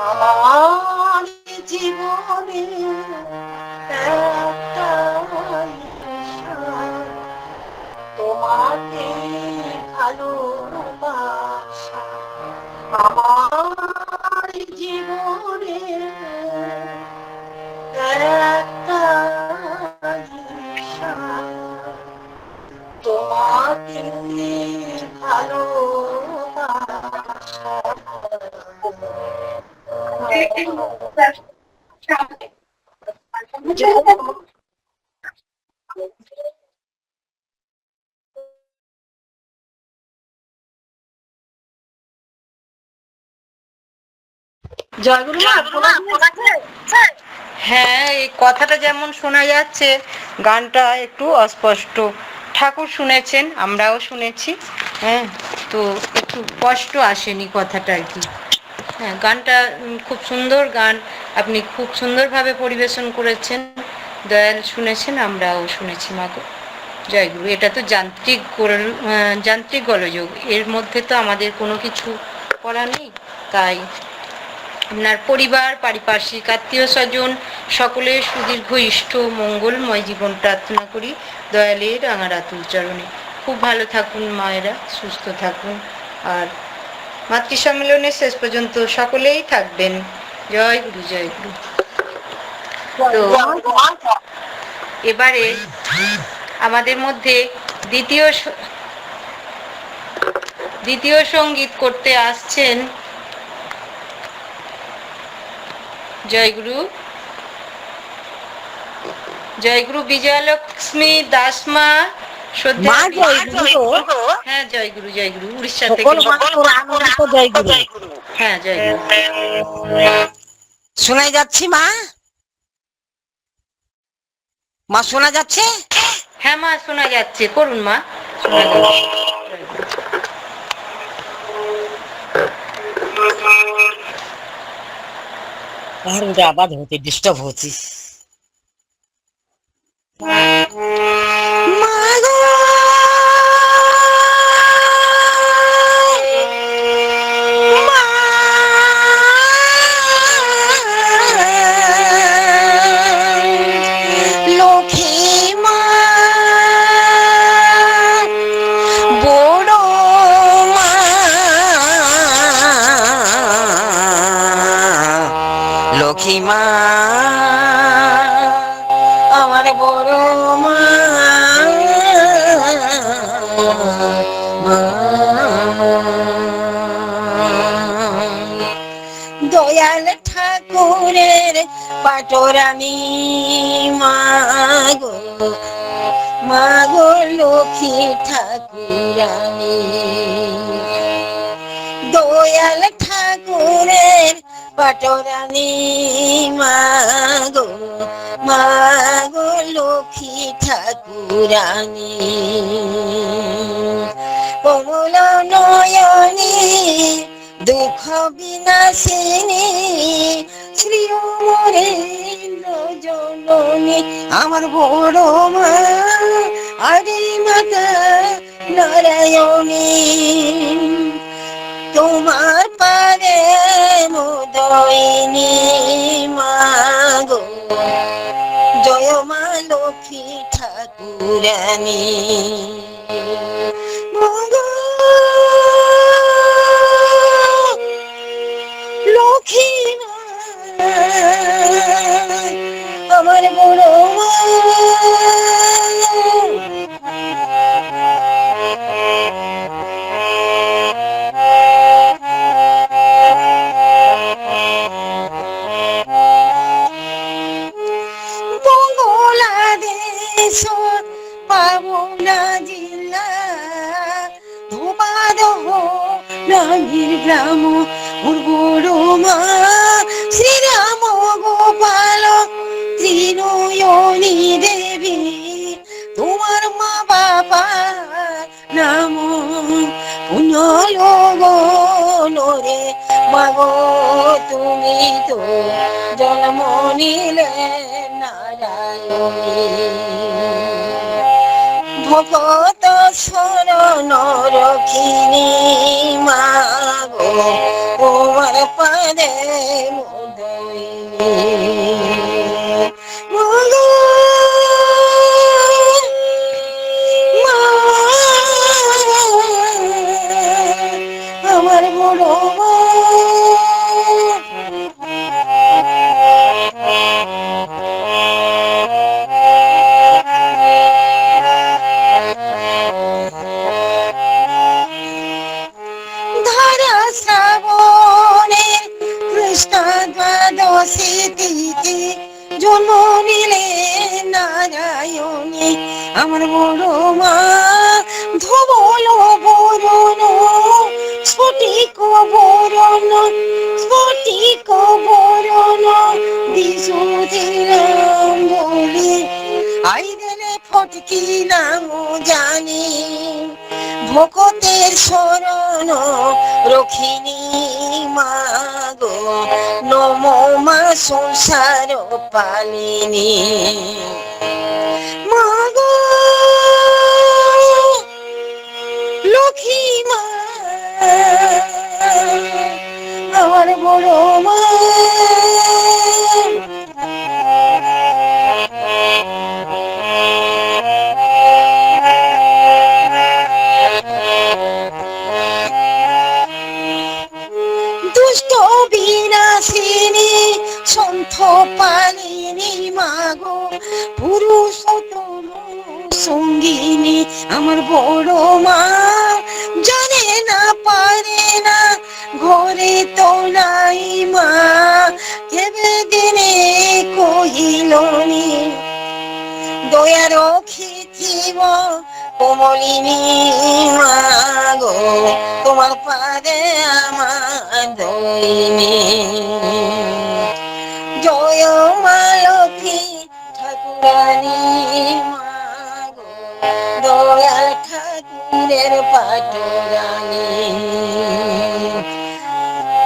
আমার জীবনে একটাই আশা, তোমাকে ভালোবাসা। আমার জীবনে একটাই আশা, তোমাকে ভালোবাসা। জয়গুরু মা, হ্যাঁ, এই কথাটা যেমন শোনা যাচ্ছে, গানটা একটু অস্পষ্ট। ঠাকুর শুনেছেন, আমরাও শুনেছি। হ্যাঁ, তো একটু স্পষ্ট আসেনি কথাটা আর কি। হ্যাঁ, গানটা খুব সুন্দর গান, আপনি খুব সুন্দরভাবে পরিবেশন করেছেন। দয়াল শুনেছেন, আমরাও শুনেছি মাগো। জয়গুরু। এটা তো যান্ত্রিক গোলযোগ, এর মধ্যে তো আমাদের কোনো কিছু করার নেই। তাই আপনার পরিবার, পারিপার্শ্বিক, আত্মীয় স্বজন সকলের সুদীর্ঘ ইষ্ট মঙ্গলময় জীবন প্রার্থনা করি দয়ালের রাঙারাতুল চরণে। খুব ভালো থাকুন মায়েরা, সুস্থ থাকুন, আর মাতৃ সম্মেলনের শেষ পর্যন্ত সকলেই থাকবেন। জয় গুরু, জয় গুরু। তো এবারে আমাদের মধ্যে দ্বিতীয় সঙ্গীত করতে আসছেন জয়গুরু বিজয়লক্ষ্মী দাসমা। হ্যাঁ, জয়গুরু, জয়গুরু। উড়িষ্যা থেকে। হ্যাঁ, জয়গুরু। শোনা যাচ্ছে মা? মা শোনা যাচ্ছে? হ্যাঁ মা, শোনা যাচ্ছে, করুন মা, শোনা যাচ্ছে। आवाज होती डिस्टर्ब होती। লক্ষ্মীমা আমার বড় মা, দয়াল ঠাকুরের পাটরানি মাগো, মাগো লক্ষ্মী ঠাকুরানি। দয়াল ঠাকুরের পাটরানি মাগো, মাগো লক্ষ্মী ঠাকুরানি। কমল নয়নী দুঃখ বিনাশিনী শ্রী অমরেন্দ্র জননী আমার বড় মা আরে মাতা নারায়ণী। তোমার পারে মোদয়িনী মাগো, জয় মা লক্ষ্মী ঠাকুরানী। লক্ষ্মী মা আমার বড় মা, পাবনা জিল্লা ধোপাদহ রানীর গ্রাম বড় মা শ্রীরাম গোপাল নয়নী দেবী তোমার মা বাবার নাম পুনরে মাগো তুমি তো জন্ম নিলে নারায়ণী ভগত শরণ রখিনী মাগো তোমার পাদে মাগো আমার বড় মা ধারা শ্রাবণে কৃষ্ণ দ্বাদশী তিথি জন্ম নিলে নারায়ণী আমার বড় মা ধবল বরণ স্ফটিক বরণ স্ফটিক বরণ দিশুধিরাম বলে আই দিলে ফটকি নাম জানি ভকতের শরণ রখিনী মাগো নম মা সংসার পালিনী মাগো লক্ষ্মী মা আমার বড় মা দুষ্ট বিনাশিনী সন্থ পালিনী মাগো পুরুষোত্তম সঙ্গিনী আমার বড় মা জানে না পারে না ঘরে তো নাই মা কেবে দিনে কহিলনি দয়া রখিথিব কোমলিনী মাগো তোমার পাদে আমার দইনি জয় মা লক্ষ্মী ঠাকুরানী মাগো দয়াল ঠাকুরের পাটরানী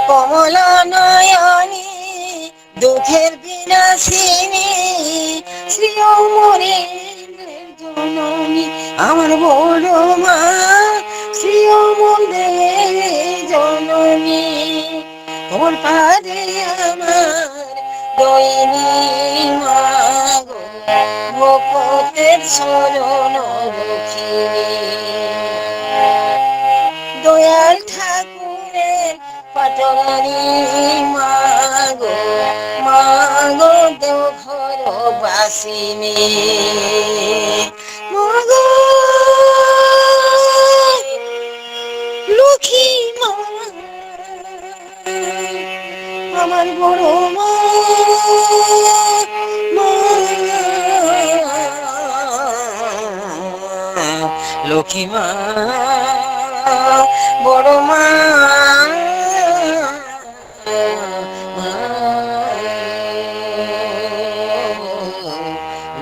কমলা নয়নী দুঃখের বিনাশিনী শ্রী অমরেন্দ্রের জননী আমার বড় মা শ্রী অমরেন্দ্রের জননী তোমার পাদে আমার দইনি মাগো ভকতের শরণ রখিনী দয়াল ঠাকুরের পাটরানী মাগো মাগো দেও ঘর বাসিনী মাগো লক্ষ্মী মা আমার বড় মা লক্ষ্মী মা বড় মা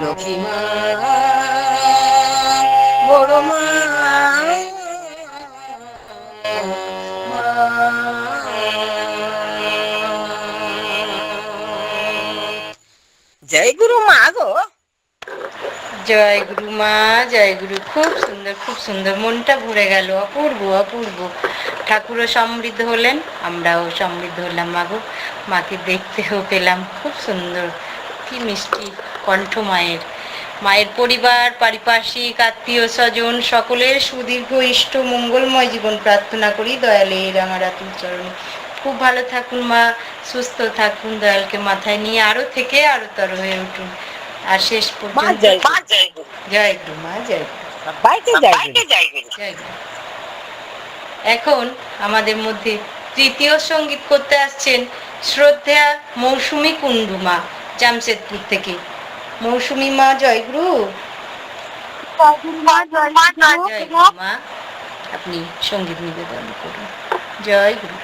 লক্ষ্মী মা বড় মা জয় গুরু মা গো জয় গুরু মা, জয় গুরু। খুব সুন্দর, মনটা ভরে গেল। অপূর্ব অপূর্ব। ঠাকুরও সমৃদ্ধ হলেন, আমরাও সমৃদ্ধ হলাম মাগো। মাকে দেখতেও পেলাম, খুব সুন্দর। কি মিষ্টি কণ্ঠ মায়ের। মায়ের পরিবার, পারিপার্শ্বিক, আত্মীয় স্বজন সকলের সুদীর্ঘ ইষ্ট মঙ্গলময় জীবন প্রার্থনা করি দয়ালের আমার আতুল চরণে। খুব ভালো থাকুন মা, সুস্থ থাকুন, দয়ালকে মাথায় নিয়ে আরো থেকে আরো তর হয়ে উঠুন। আর শেষ পর্যন্ত জয় গুরু মা, জয় গুরু, জয় গুরু। এখন আমাদের মধ্যে তৃতীয় সঙ্গীত করতে আসছেন শ্রদ্ধা মৌসুমী কুণ্ডু মা, জামশেদপুর থেকে। মৌসুমী মা, জয় গুরু। জয় গুরু মা, আপনি সঙ্গীত নিবেদন করুন। জয় গুরু।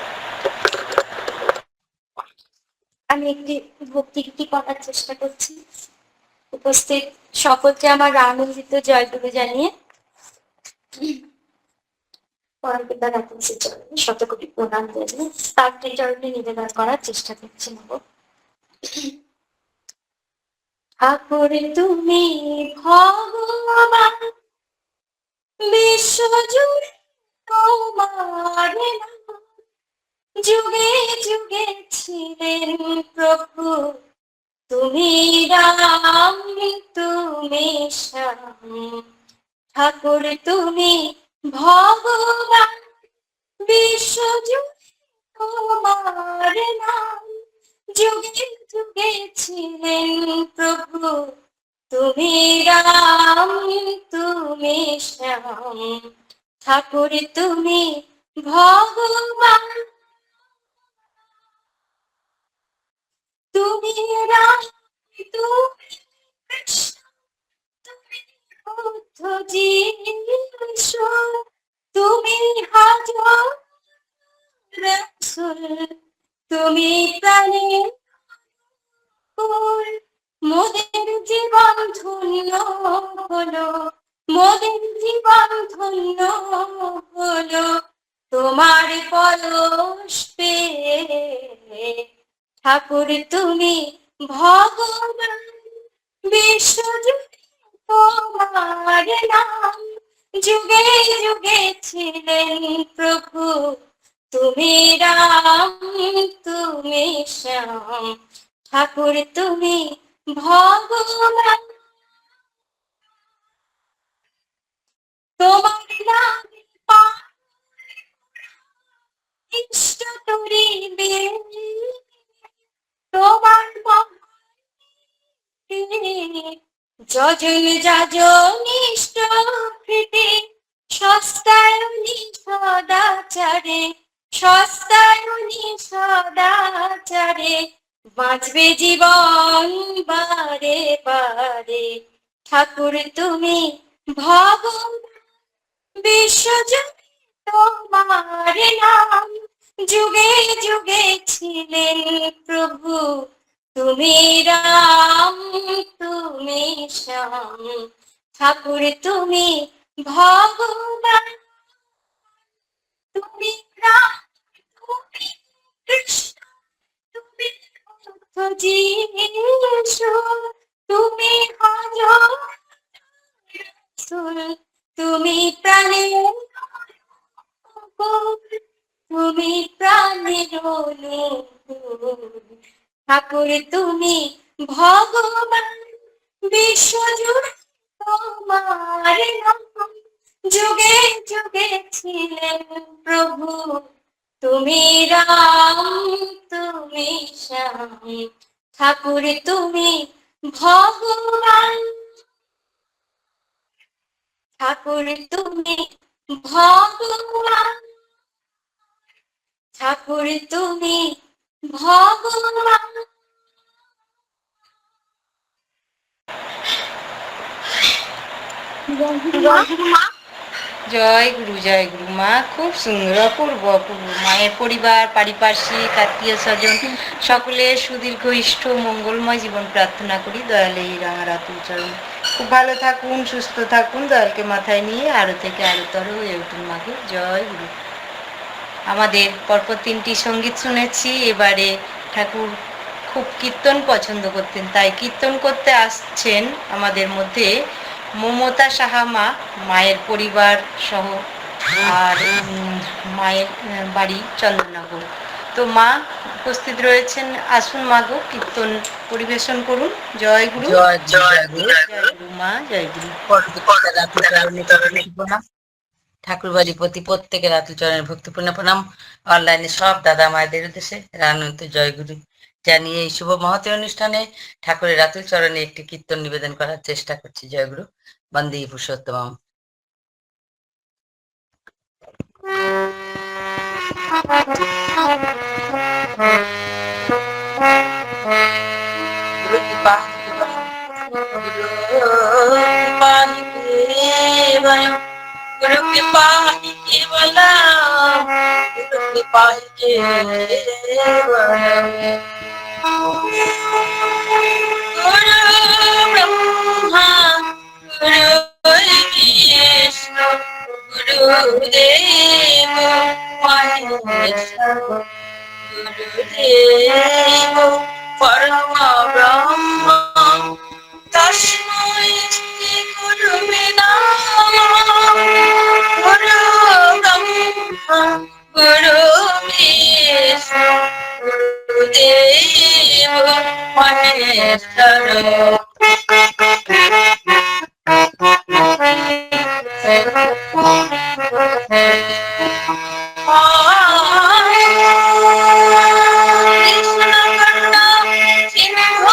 আমি একটি ভক্তিগীতি করার চেষ্টা করছি। উপস্থিত সকলকে আমার আনন্দিত জয়গুরু জানিয়ে পরমপিতা রাতুলসীর চরণে শতকোটি প্রণাম জানিয়ে তার চরণে নিবেদন করার চেষ্টা করছি নেব। ঠাকুর তুমি ভগবান, বিশ্বজুড়ে তোমার নাম, যুগে যুগে ছিলেন প্রভু, তুমি রাম তুমি শ্যাম। ঠাকুর তুমি ভগবান, বিশ্বজুড়ে তোমার নাম, যুগে যুগে ছিলেন প্রভু, তুমি রাম তুমি শ্যাম। ঠাকুর তুমি ভগবান, তুমি রাম তুমি কৃষ্ণ, তুমি বুদ্ধ যিশু, তুমি হাজার রাসূল, তুমি প্রাণের ফুল। মোদের জীবন ধন্য হলো, মোদের জীবন ধন্য হলো তোমার পরশ পেয়ে। ঠাকুর তুমি ভগবান, বিশ্বজুড়ে তোমার নাম, যুগে যুগে ছিলেন প্রভু, তুমি রাম তুমি শ্যাম। ঠাকুর তুমি ভগবান, তোমার নাম ইষ্ট করিবে, তোমার যজন যাজন ইষ্ট প্রীতি, সস্তায়নি সদাচারে, সস্তায়নি সদাচারে, বাঁচবে জীবন বারে বারে। ঠাকুর তুমি ভগবান, বিশ্বজুড়ে তোমার নাম, যুগে যুগে ছিলেন প্রভু, তুমি রাম তুমি শ্যাম। ঠাকুর তুমি ভগবান, তুমি রাম তুমি কৃষ্ণ, তুমি বুদ্ধ যিশু, তুমি হাজার রাসূল, তুমি প্রাণের ফুল, তুমি প্রাণের অনুকূল। ঠাকুর তুমি ভগবান, বিশ্বজুড়ে তোমার নাম, যুগে যুগে ছিলেন প্রভু, তুমি রাম তুমি শ্যাম। ঠাকুর তুমি ভগবান, ঠাকুর তুমি ভগবান, ঠাকুর তুমি ভগবান। জয় গুরু মা, খুব সুন্দর, অপূর্ব অপূর্ব। মায়ের পরিবার, পারিপার্শ্বিক, আত্মীয় স্বজন সকলের সুদীর্ঘ ইষ্ট মঙ্গলময় জীবন প্রার্থনা করি দয়ালে এই রাঙা রাতুল চরণ। খুব ভালো থাকুন, সুস্থ থাকুন, দয়ালকে মাথায় নিয়ে আরো থেকে আরোতর হয়ে উঠুন মাকে। জয় গুরু। আমাদের পরপর 3টি সঙ্গীত শুনেছি। এবারে ঠাকুর খুব কীর্তন পছন্দ করতেন, তাই কীর্তন করতে আসছেন আমাদের মধ্যে মমতা সাহা মা, মায়ের পরিবার সহ, আর মায়ের বাড়ি চন্দননগর। তো মা উপস্থিত রয়েছেন, আসুন মা গো, কীর্তন পরিবেশন করুন। জয় গুরু। জয় জয় গুরু। জয় গুরু মা, জয় গুরু। ঠাকুর বাড়ির প্রতি প্রত্যেকের রাতুল চরণের ভক্তিপূর্ণ প্রণাম। অনলাইনে সব দাদা মায়েদের উদ্দেশ্যে রানন্ত জয় গুরু জানিয়ে এই শুভ মহতী অনুষ্ঠানে ঠাকুরের রাতুল চরণে একটি কীর্তন নিবেদন করার চেষ্টা করছি। জয় গুরু। বন্দে পুরুষোত্তমম। गुरु कृपा गुरु कृपा ही केवलम, गुरु कृपा ही केवलम। ব্রহ্মা গুরু বিষ্ণু গুরুদেব মহেশ্বর গুরুদেব পরম ব্রহ্ম তস্मै শ্রী গুরুবে নমঃ। গুরু ব্রহ্মা গুরু বিষ্ণু গুরুদেব মহেশ্বর। কৃষ্ণ কর্ণ সিংহ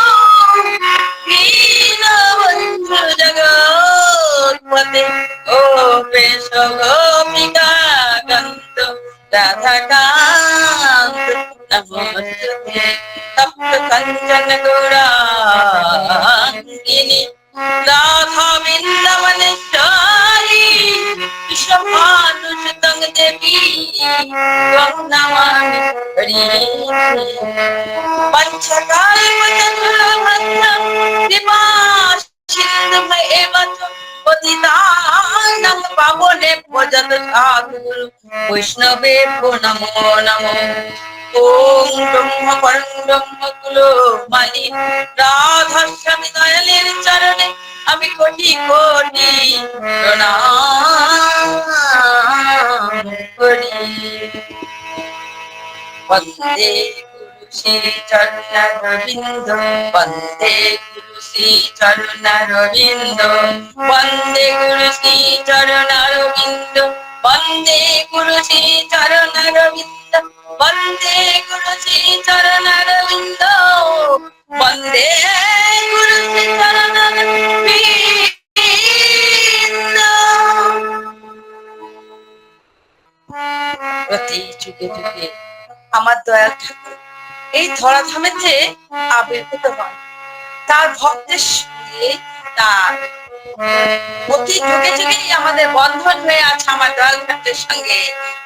দীনবন্ধু জগৎপতে গোপেশ গোপিকা কান্ত রাধাকান্ত নমস্তুতে। তপ্ত কাঞ্চন গৌরাঙ্গিনী রাধা বৃন্দাবনেশ্বরী বিশ্বভানুসুতং দেবী ত্বং নমামি হরি। পঞ্চকাল্পতরুভদ্রং কৃপা সিন্ধুভ্যেব চ পতিতানাং পাবনেভ্যো যত সাধুগুরু বৈষ্ণবেভ্যো নমো নমঃ। ওম ব্রহ্ম পরম ব্রহ্ম কুলো মালি রাধাস্বামী দয়ালের চরণে আমি কোটি কোটি প্রণাম করি। বন্দে গুরু শ্রী চরণারবিন্দ বন্দে গুরু শ্রী চরণারবিন্দ বন্দে গুরু শ্রী চরণারবিন্দ বন্দে গুরু শ্রী চরণারবিন্দ বন্দে গুরু শ্রী চরণারবিন্দ বন্দে গুরু শ্রী চরণারবিন্দ। প্রতি যুগে যুগে আমার দয়াল ঠাকুর এই ধরাধামেতে আবির্ভূত হন। তার ভক্তের সঙ্গে তার প্রতি যুগে যুগেই আমাদের বন্ধন হয়ে আছে আমার দয়াল ঠাকুরের সঙ্গে।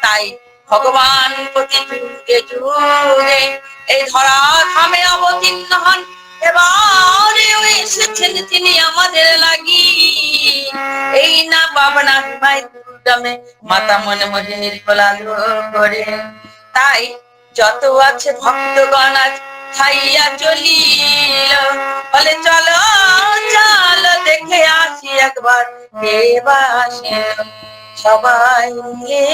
তাই ভগবান প্রতি যুগে যুগে এই ধরাধামে অবতীর্ণ হন। এবারে এসেছেন তিনি আমাদের লাগি। এই না পাবনা হিমাই দুর্গমে মাতা মনে মোহিনীর কোলালো করে। তাই যত আছে ভক্তগণ আজ খাইয়া চলিল বলে চলো চলো দেখে আসি একবার কে বা আসিল। সবাই মিলে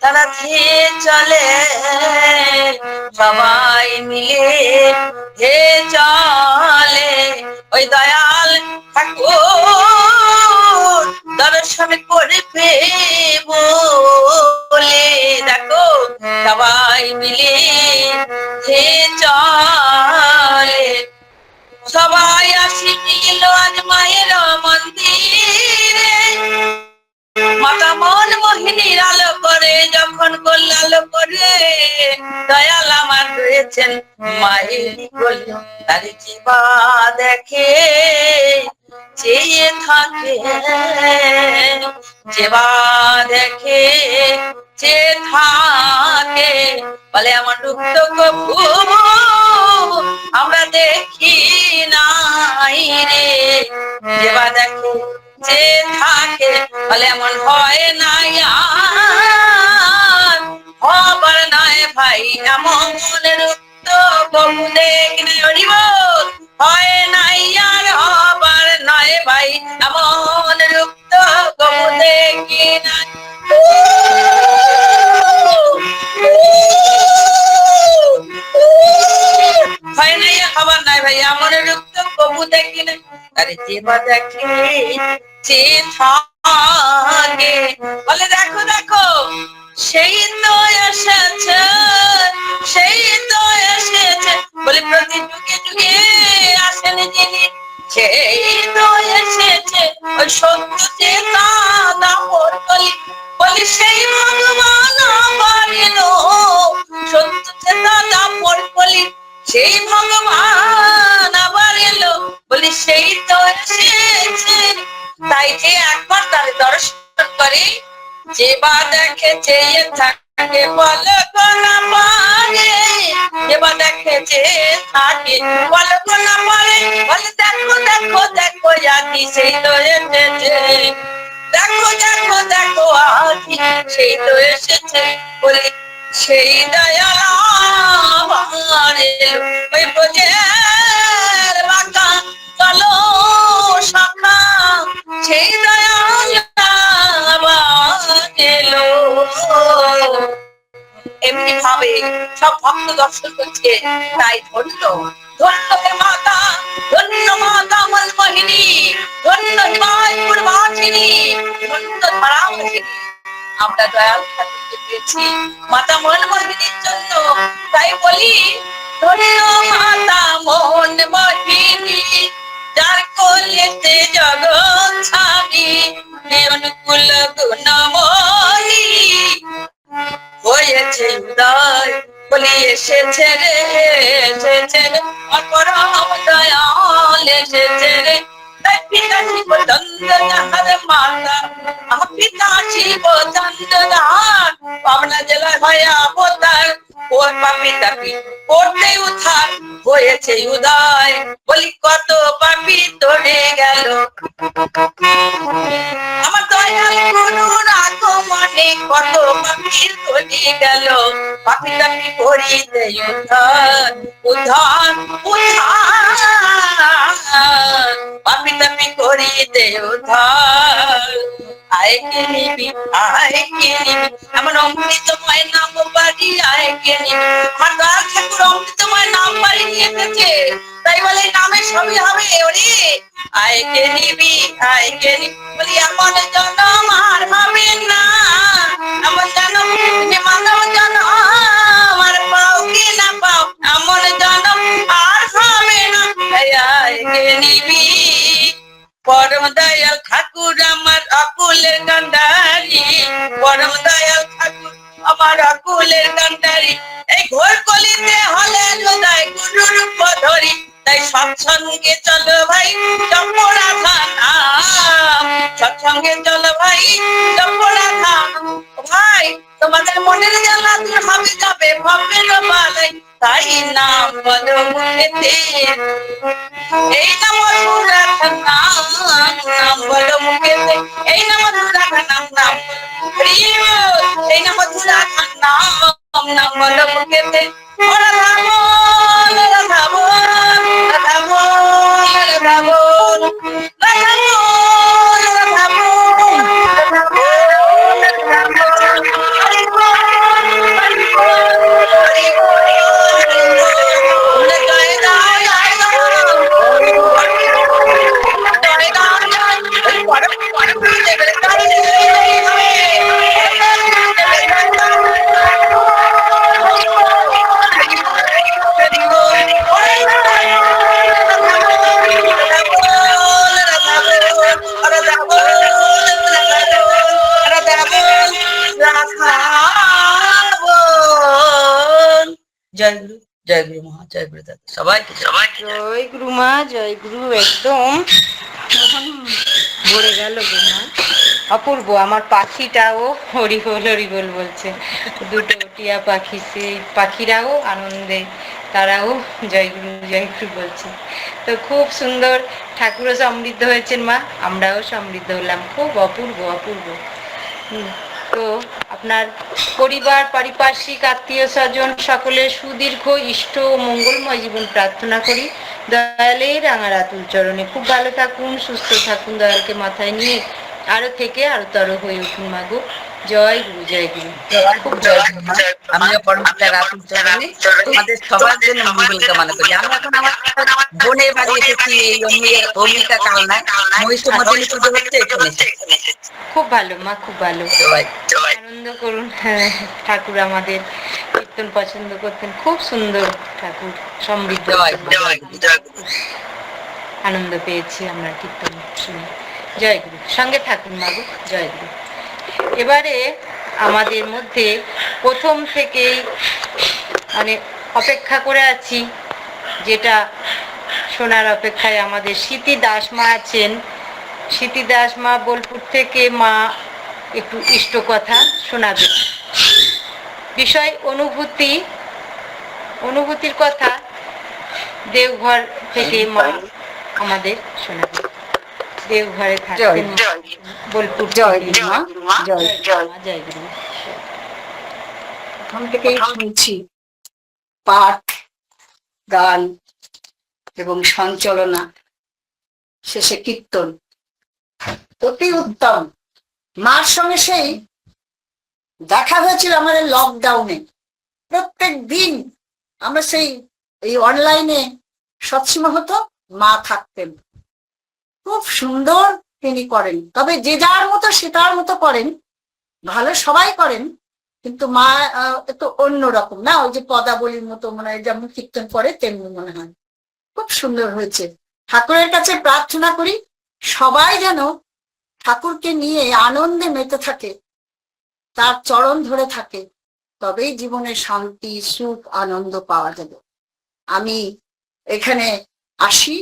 তারা ধেয়ে চলে সবাই মিলে ধেয়ে চলে ওই দয়াল ঠাকুর দর্শন করবে বলে। দেখো সবাই মিলে ধেয়ে চলে সবাই আসি মিলিল আজ মায়ের মন্দিরে। মাতা মন মোহিনীর আলো করে যখন কল্যাণ করে দয়াল আমার রয়েছেন মায়ের কোলে। তার জীবা দেখে চেয়ে থাকে যেবা দেখে চেয়ে থাকে বলে আমার রূপ তো কবু আমরা দেখি নাই রে। যেবা দেখে যে থাকে বলে এমন হয় নাই আর হবার নয় ভাই এমন রূপ তো কবু দেখি হরিব হয় নাই আর হবার নয় ভাই এমন রূপ তো কবু দেখি নাই। হয় নাই হবার নাই ভাই এমন রূপ তো কবু দেখি না। আরে যেবা দেখে যে থাকে বলে দেখো দেখো সেই তো এসেছে সেই তো এসেছে বলে প্রতি যুগে যুগে আসেন যিনি সেই তো এসেছে ওই সত্য চেতা দাপর কলি বলি সেই ভগবান আবার এলো। সত্য চেতা দাপর কলি সেই ভগবান আবার এলো বলি সেই তো এসেছে। তাই যে একবার তার দর্শন করে যে বা দেখে চেয়ে থাকে বলে কোনা পারে এবার দেখেছে থাকে বলবো না বলে বলে দেখো দেখো দেখো আকি সেই তো এসেছে দেখো দেখো দেখো আকি সেই তো এসেছে বলি সেই দয়াল আমার এলো ওই ব্রজের বাঁকা চলো শাখা সেই দয়াল আমার এলো। এমনি ভাবে সব ভক্ত দর্শন করছে তাই ধন্য ধন্য হে মাতা ধন্য মাতা মনমোহিনী ধন্য হিমায়পুর বাসিনী ধন্য ধরাবাসিনী। আমরা দয়াল ঠাকুরকে পেয়েছি মাতা মনমোহিনীর জন্য, তাই বলি ধন্য মাতা মনমোহিনী যার কোলেতে জগৎ স্বামী অনুকূল গুণময়ী হয়েছে উদয় বলি এসেছে রে এসেছে রে অপরম দয়াল এসেছে রে। তাই পিতা শিব চন্দ্রনাথ মাতা পিতা শিব চন্দ্রনাথ পাবনা জেলায় হয় অবতার ওর পাপি তাপি করতে উদ্ধার হয়েছে উদয় বলি কত পাপি তোড়ে গেল আমার দয়াল গুরুর আগমনে কত পাপি তোড়ে গেল পাপি তাপি করিতে উদ্ধার উদ্ধার উদ্ধার পাপি তাপি করিতে উদ্ধার। আয় কে নিবি আয় কে নিবি আমার অমৃতময় নাম বাড়ি আয় কে নিবি আমার দয়াল ঠাকুর অমৃতময় নাম বাড়ি নিয়ে এসেছে তাই বলে নামে সবই হবে ওরে আয় কে নিবি আয় কে নিবি বলি এমন জনম আর হবে না এমন জনম মানব জনম আর পাও কি না পাও এমন জনম আর হবে না আয় কে নিবি। পরম দয়াল ঠাকুর আমার আকুলের কান্ডারি পরম দয়াল ঠাকুর আমার আকুলের কান্ডারি এই ঘোর কলিতে হলে হৃদয় গুরু রূপ ধরি তাই সৎসঙ্গে চলো ভাই জপরাধা নাম সৎসঙ্গে চলো ভাই জপরাধা ভাই তোমাদের মনের জ্বালা দূর হবে যাবে ভাবের বালাই তাই নাম বলো মুখেতে এই নাম মধুরাধা নাম বলো মুখেতে এই নাম মধুরাধা নাম এই নাম মধুরাধা নাম বলো মুখেতে রাধা বল রাধা বল রাধা বল রাধা বল রাধা বল রাধা বল রাধা বল রাধা বল হরি বল হরি বল হরি বল জয় জয় জয় হরি বল জয় জয় পরম পরম দেবের কাছে জয় গুরু জয় গুরু মহা জয় গুরু দাদা সবাইকে জয় গুরু মা জয় গুরু একদম মন ভরে গেল গো মা অপূর্ব। আমার পাখিটাও হরি বল বলছে দুটো টিয়া পাখি সেই পাখিরাও আনন্দে তারাও জয় গুরু বলছে। তো খুব সুন্দর ঠাকুরও সমৃদ্ধ হয়েছেন মা আমরাও সমৃদ্ধ হলাম খুব অপূর্ব অপূর্ব। তো আপনার পরিবার পারিপার্শ্বিক আত্মীয় স্বজন সকলের সুদীর্ঘ ইষ্ট ও মঙ্গলময় জীবন প্রার্থনা করি দয়ালের রাঙা রাতুল চরণে। খুব ভালো থাকুন সুস্থ থাকুন দয়ালকে মাথায় নিয়ে আরো থেকে আরো তর হয়ে উঠুন মাগো। জয় গুরু জয় গুরু। খুব জয় গুরু মা। আমিও পরম পিতা রাতুল চরণে তোমাদের সবার জন্য মঙ্গল কামনা করি। আমি এখন আমার বোনের বাড়ি এসেছি এই অম্বিকা কালনায় মহিষী মর্দিনী পুজো হচ্ছে এখানে। খুব ভালো মা খুব ভালো আনন্দ করুন। হ্যাঁ ঠাকুর আমাদের কীর্তন পছন্দ করতেন খুব সুন্দর ঠাকুর সমৃদ্ধ আনন্দ পেয়েছি আমরা কীর্তন শুনে। জয় গুরু সঙ্গে থাকুন মাগো জয় গুরু। এবারে আমাদের মধ্যে প্রথম থেকেই মানে অপেক্ষা করে আছি যেটা শোনার অপেক্ষায় আমাদের স্মৃতি দাস মা আছেন। স্মৃতি দাস মা বোলপুর থেকে মা একটু ইষ্ট কথা শোনাবেন। বিষয় অনুভূতি অনুভূতির কথা দেওঘর থেকে মা আমাদের শোনাবে। দেওঘরে থাকতেন বোলপুর জয় থেকে। গুরু মা, জয় জয় গুরু। প্রথম থেকেই শুনছি পাঠ, গান এবং সঞ্চালনা, শেষে কীর্তন, অতি উত্তম। মার সঙ্গে সেই দেখা হয়েছিল আমাদের লকডাউনে। প্রত্যেক দিন আমরা সেই এই অনলাইনে সৎসঙ্গ হতো, মা থাকতেন। খুব সুন্দর তিনি করেন, তবে যে যার মতো সে তার মতো করেন, ভালো সবাই করেন, কিন্তু মা একটু অন্যরকম না, ওই যে পদাবলীর মতো মনে হয় যেমন কীর্তন করে তেমনি মনে হয়। খুব সুন্দর হয়েছে। ঠাকুরের কাছে প্রার্থনা করি সবাই যেন ঠাকুরকে নিয়ে আনন্দে মেতে থাকে, তার চরণ ধরে থাকে, তবেই জীবনে শান্তি, সুখ, আনন্দ পাওয়া যাবে। আমি এখানে আসি,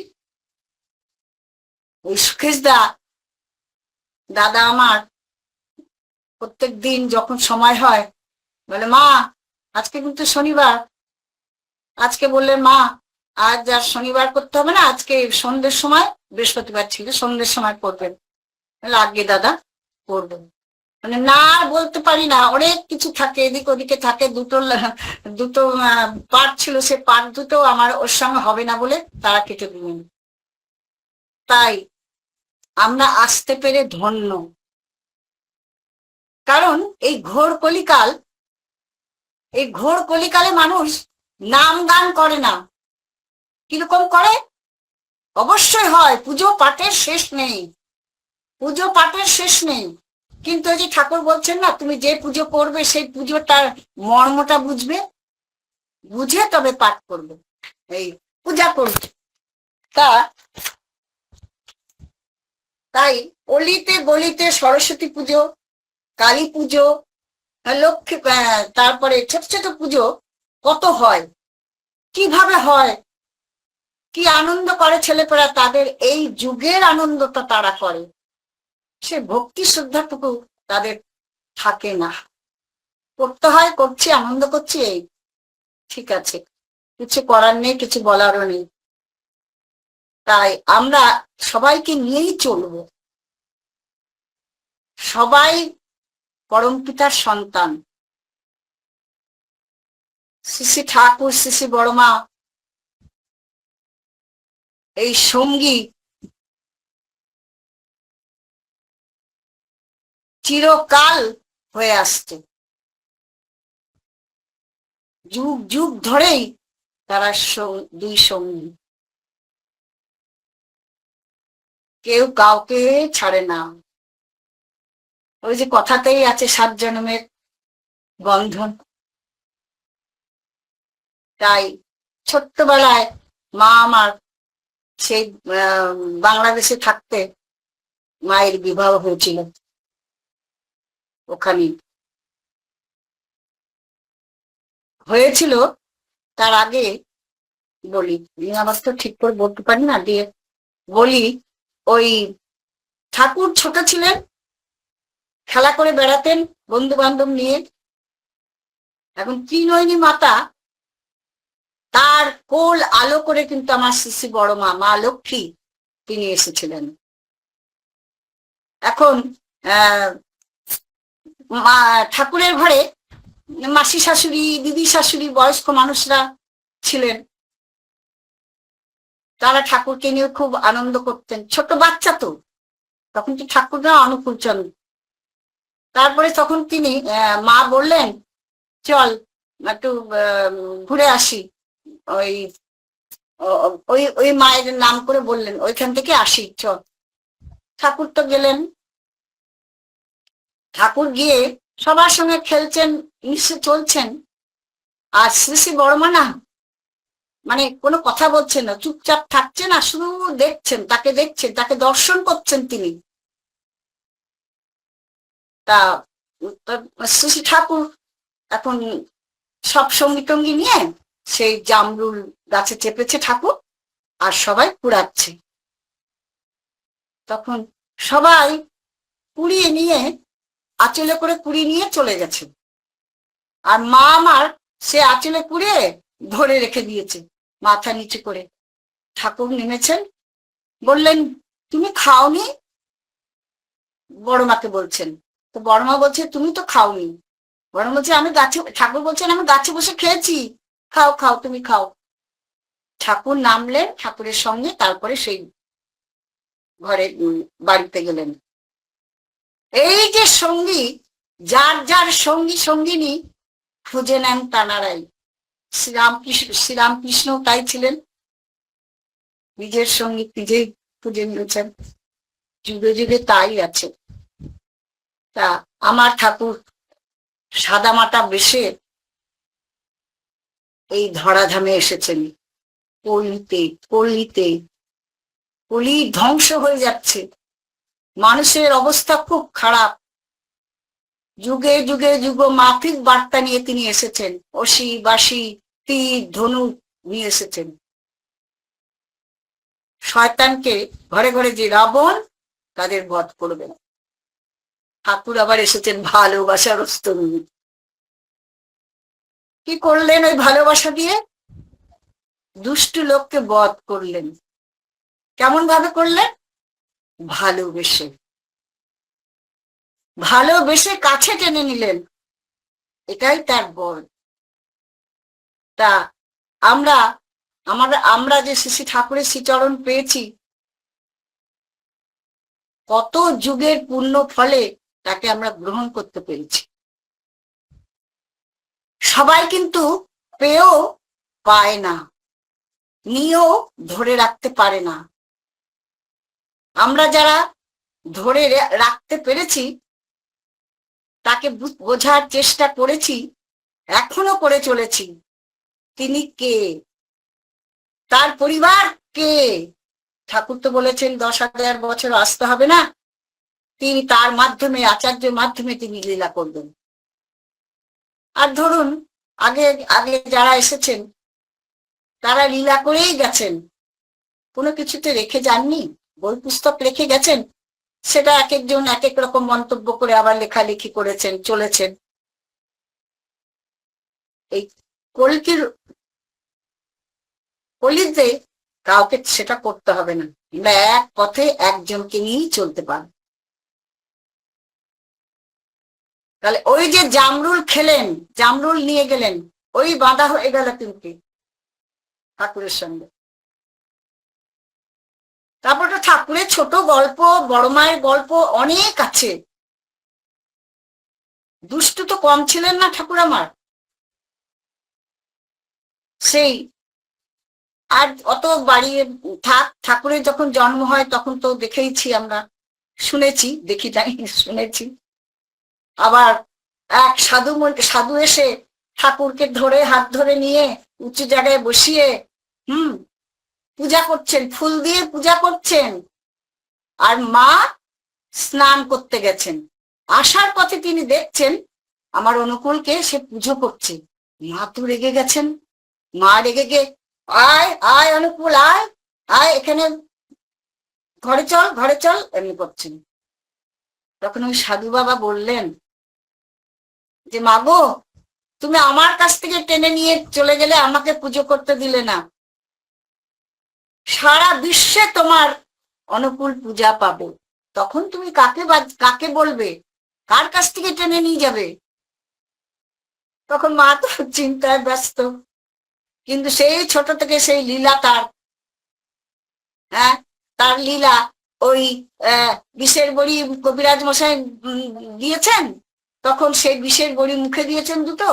ওই সুকেশ দাদা আমার প্রত্যেক দিন যখন সময় হয় বলে, মা আজকে কিন্তু শনিবার। আজকে বললে, মা আজ আর শনিবার করতে হবে না, আজকে সন্ধ্যের সময়, বৃহস্পতিবার ছিল, সন্ধ্যের সময় করবেন। আগে দাদা করবেন, মানে না বলতে পারি না, অনেক কিছু থাকে, এদিক ওদিকে থাকে। দুটো পাঠ ছিল, সে পাঠ দুটো আমার ওর সঙ্গে হবে না বলে তারা কেটে দিলেন। তাই আমরা আসতে পেরে ধন্য, কারণ এই ঘোর কলিকালে মানুষ নাম গান করে না। কিরকম করে? অবশ্যই হয়, পুজো পাঠের শেষ নেই, পুজো পাঠের শেষ নেই, কিন্তু এই যে ঠাকুর বলছেন না, তুমি যে পুজো করবে সেই পুজোটার মর্মটা বুঝবে, বুঝে তবে পাঠ করবে, এই পূজা করবে। তাই অলিতে গলিতে সরস্বতী পুজো, কালী পুজো, লক্ষ্মী, তারপরে ছোট ছোট পুজো কত হয়, কিভাবে হয়, কি আনন্দ করে ছেলেপেরা, তাদের এই যুগের আনন্দটা তারা করে, সে ভক্তি শ্রদ্ধাটুকু তাদের থাকে না। করতে হয়, করছি, আনন্দ করছি, এই ঠিক আছে, কিছু করার নেই, কিছু বলারও নেই। তাই আমরা সবাইকে নিয়েই চলবো, সবাই পরমপিতার সন্তান। শ্রী ঠাকুর, শ্রী বড়মা এই সঙ্গী চিরকাল হয়ে আসছে, যুগ যুগ ধরেই তারা দুই সঙ্গী, কেউ কাউকে ছাড়ে না। ওই যে কথাতেই আছে 7 জন্মের বন্ধন। তাই ছোট্টবেলায় মা আমার সেই বাংলাদেশে থাকতে মায়ের বিবাহ হয়েছিল, ওখানে হয়েছিল। তার আগে বলি, আমার তো ঠিক করে বলতে পারি না, দিয়ে বলি, ওই ঠাকুর ছোট ছিলেন, খেলা করে বেড়াতেন বন্ধু বান্ধব নিয়ে। এখন ত্রিনয়নী মাতা তার কোল আলো করে কিন্তু আমার শ্রী বড় মা লক্ষ্মী তিনি এসেছিলেন। এখন ঠাকুরের ঘরে মাসি শাশুড়ি, দিদি শাশুড়ি, বয়স্ক মানুষরা ছিলেন, তারা ঠাকুরকে নিয়ে খুব আনন্দ করতেন। ছোট বাচ্চা তো, তখন তো ঠাকুররা অনুকূলচন্দ্র। তারপরে তখন তিনি মা বললেন, চল একটু ঘুরে আসি, ওই ওই ওই মায়ের নাম করে বললেন, ওইখান থেকে আসি চল। ঠাকুর তো গেলেন, ঠাকুর গিয়ে সবার সঙ্গে খেলছেন, মিশে চলছেন, আর শ্রী বড়মা না, মানে কোনো কথা বলছেন না, চুপচাপ থাকছেন, আর শুধু দেখছেন, তাকে দর্শন করছেন তিনি। তা শ্রী ঠাকুর এখন সব সঙ্গী টঙ্গী নিয়ে সেই জামরুল গাছে চেপেছে ঠাকুর, আর সবাই কুড়াচ্ছে। তখন সবাই কুড়িয়ে নিয়ে, আঁচলে করে কুড়িয়ে নিয়ে চলে গেছে, আর মা আমার সে আঁচলে কুড়িয়ে ধরে রেখে দিয়েছে মাথা নিচু করে। ঠাকুর নেমেছেন, বললেন তুমি খাওনি? বড় মাকে বলছেন। তো বড় মা বলছে তুমি তো খাওনি। বড় মা বলছে আমি গাছে, ঠাকুর বলছেন আমি গাছে বসে খেয়েছি, খাও খাও তুমি খাও। ঠাকুর নামলেন ঠাকুরের সঙ্গে, তারপরে সেই ঘরে বাড়িতে গেলেন। এই যে সঙ্গী, যার যার সঙ্গী সঙ্গিনী খুঁজে নেন তানারাই। শ্রীরামকৃষ্ণ তাই ছিলেন, নিজের সঙ্গী নিজেই খুঁজে নিয়েছেন, যুগে যুগে তাই আছে। তা আমার ঠাকুর সাদামাটা বেশে এই ধরাধামে এসেছেন। পল্লীতে পল্লী ধ্বংস হয়ে যাচ্ছে, মানুষের অবস্থা খুব খারাপ। যুগে যুগে যুগ মাফিক বার্তা নিয়ে তিনি এসেছেন, অসি বাসি তীর ধনুক নিয়ে এসেছেন। শয়তানকে ঘরে ঘরে যে রাবণ, তাদের বধ করবেন। ঠাকুর আবার এসেছেন ভালোবাসার অস্ত্র নিয়ে। কি করলেন ওই ভালোবাসা দিয়ে? দুষ্টু লোককে বধ করলেন। কেমন ভাবে করলেন? ভালোবেসে, ভালোবেসে কাছে টেনে নিলেন। এটাই তার বল। তা আমরা যে শ্রী ঠাকুরের শ্রীচরণ পেয়েছি, কত যুগের পুণ্য ফলে তাকে আমরা গ্রহণ করতে পেরেছি। সবাই কিন্তু পেয়েও পায় না, নিয়েও ধরে রাখতে পারে না। আমরা যারা ধরে রাখতে পেরেছি, তাকে বোঝার চেষ্টা করেছি, এখনো করে চলেছি। তিনি কে, তার পরিবার কে? ঠাকুর তো বলেছেন 10,000 বছর আসতে হবে না, তিনি তার মাধ্যমে, আচার্যের মাধ্যমে তিনি লীলা করবেন। আর ধরুন আগে আগে যারা এসেছেন তারা লীলা করেই গেছেন, কোনো কিছুতে রেখে যাননি, বই পুস্তক রেখে গেছেন, সেটা এক একজন এক এক রকম মন্তব্য করে আবার লেখালেখি করেছেন, চলেছেন। এই কলিতে কাউকে সেটা করতে হবে না, আমরা এক পথে একজনকে নিয়েই চলতে পারব। তাহলে ওই যে জামরুল খেলেন, জামরুল নিয়ে গেলেন, ওই বাঁধা হয়ে গেল কিন্তু ঠাকুরের সঙ্গে। তারপর তো ঠাকুরের ছোট গল্প, বড় মায়ের গল্প অনেক আছে। দুষ্টু তো কম ছিলেন না ঠাকুর আমার। সেই আর অত বাড়িয়ে ঠাকুরের যখন জন্ম হয় তখন তো দেখেইছি আমরা, শুনেছি, দেখি নাই, শুনেছি। আবার এক সাধু এসে ঠাকুরকে ধরে হাত ধরে নিয়ে উঁচু জায়গায় বসিয়ে পূজা করছেন, ফুল দিয়ে পূজা করছেন। আর মা স্নান করতে গেছেন, আসার পথে তিনি দেখছেন আমার অনুকূলকে সে পুজো করছে। মা তো রেগে গেছেন। মা রেগে গিয়ে আয় আয় অনুকূল আয় আয়, এখানে ঘরে চল ঘরে চল, এমনি করছেন। তখন ওই সাধু বাবা বললেন যে মা গো, তুমি আমার কাছ থেকে টেনে নিয়ে চলে গেলে, আমাকে পুজো করতে দিলে না, সারা বিশ্বে তোমার অনুকূল পূজা পাবে, তখন তুমি কাকে বলবে, কার কাছ থেকে টেনে নিয়ে যাবে? তখন মা তো চিন্তায় ব্যস্ত, কিন্তু সেই ছোট থেকে সেই লীলা তার লীলা, ওই বিষের বড়ি কবিরাজ মশাই দিয়েছেন, তখন সেই বিষের বড়ি মুখে দিয়েছেন দুটো,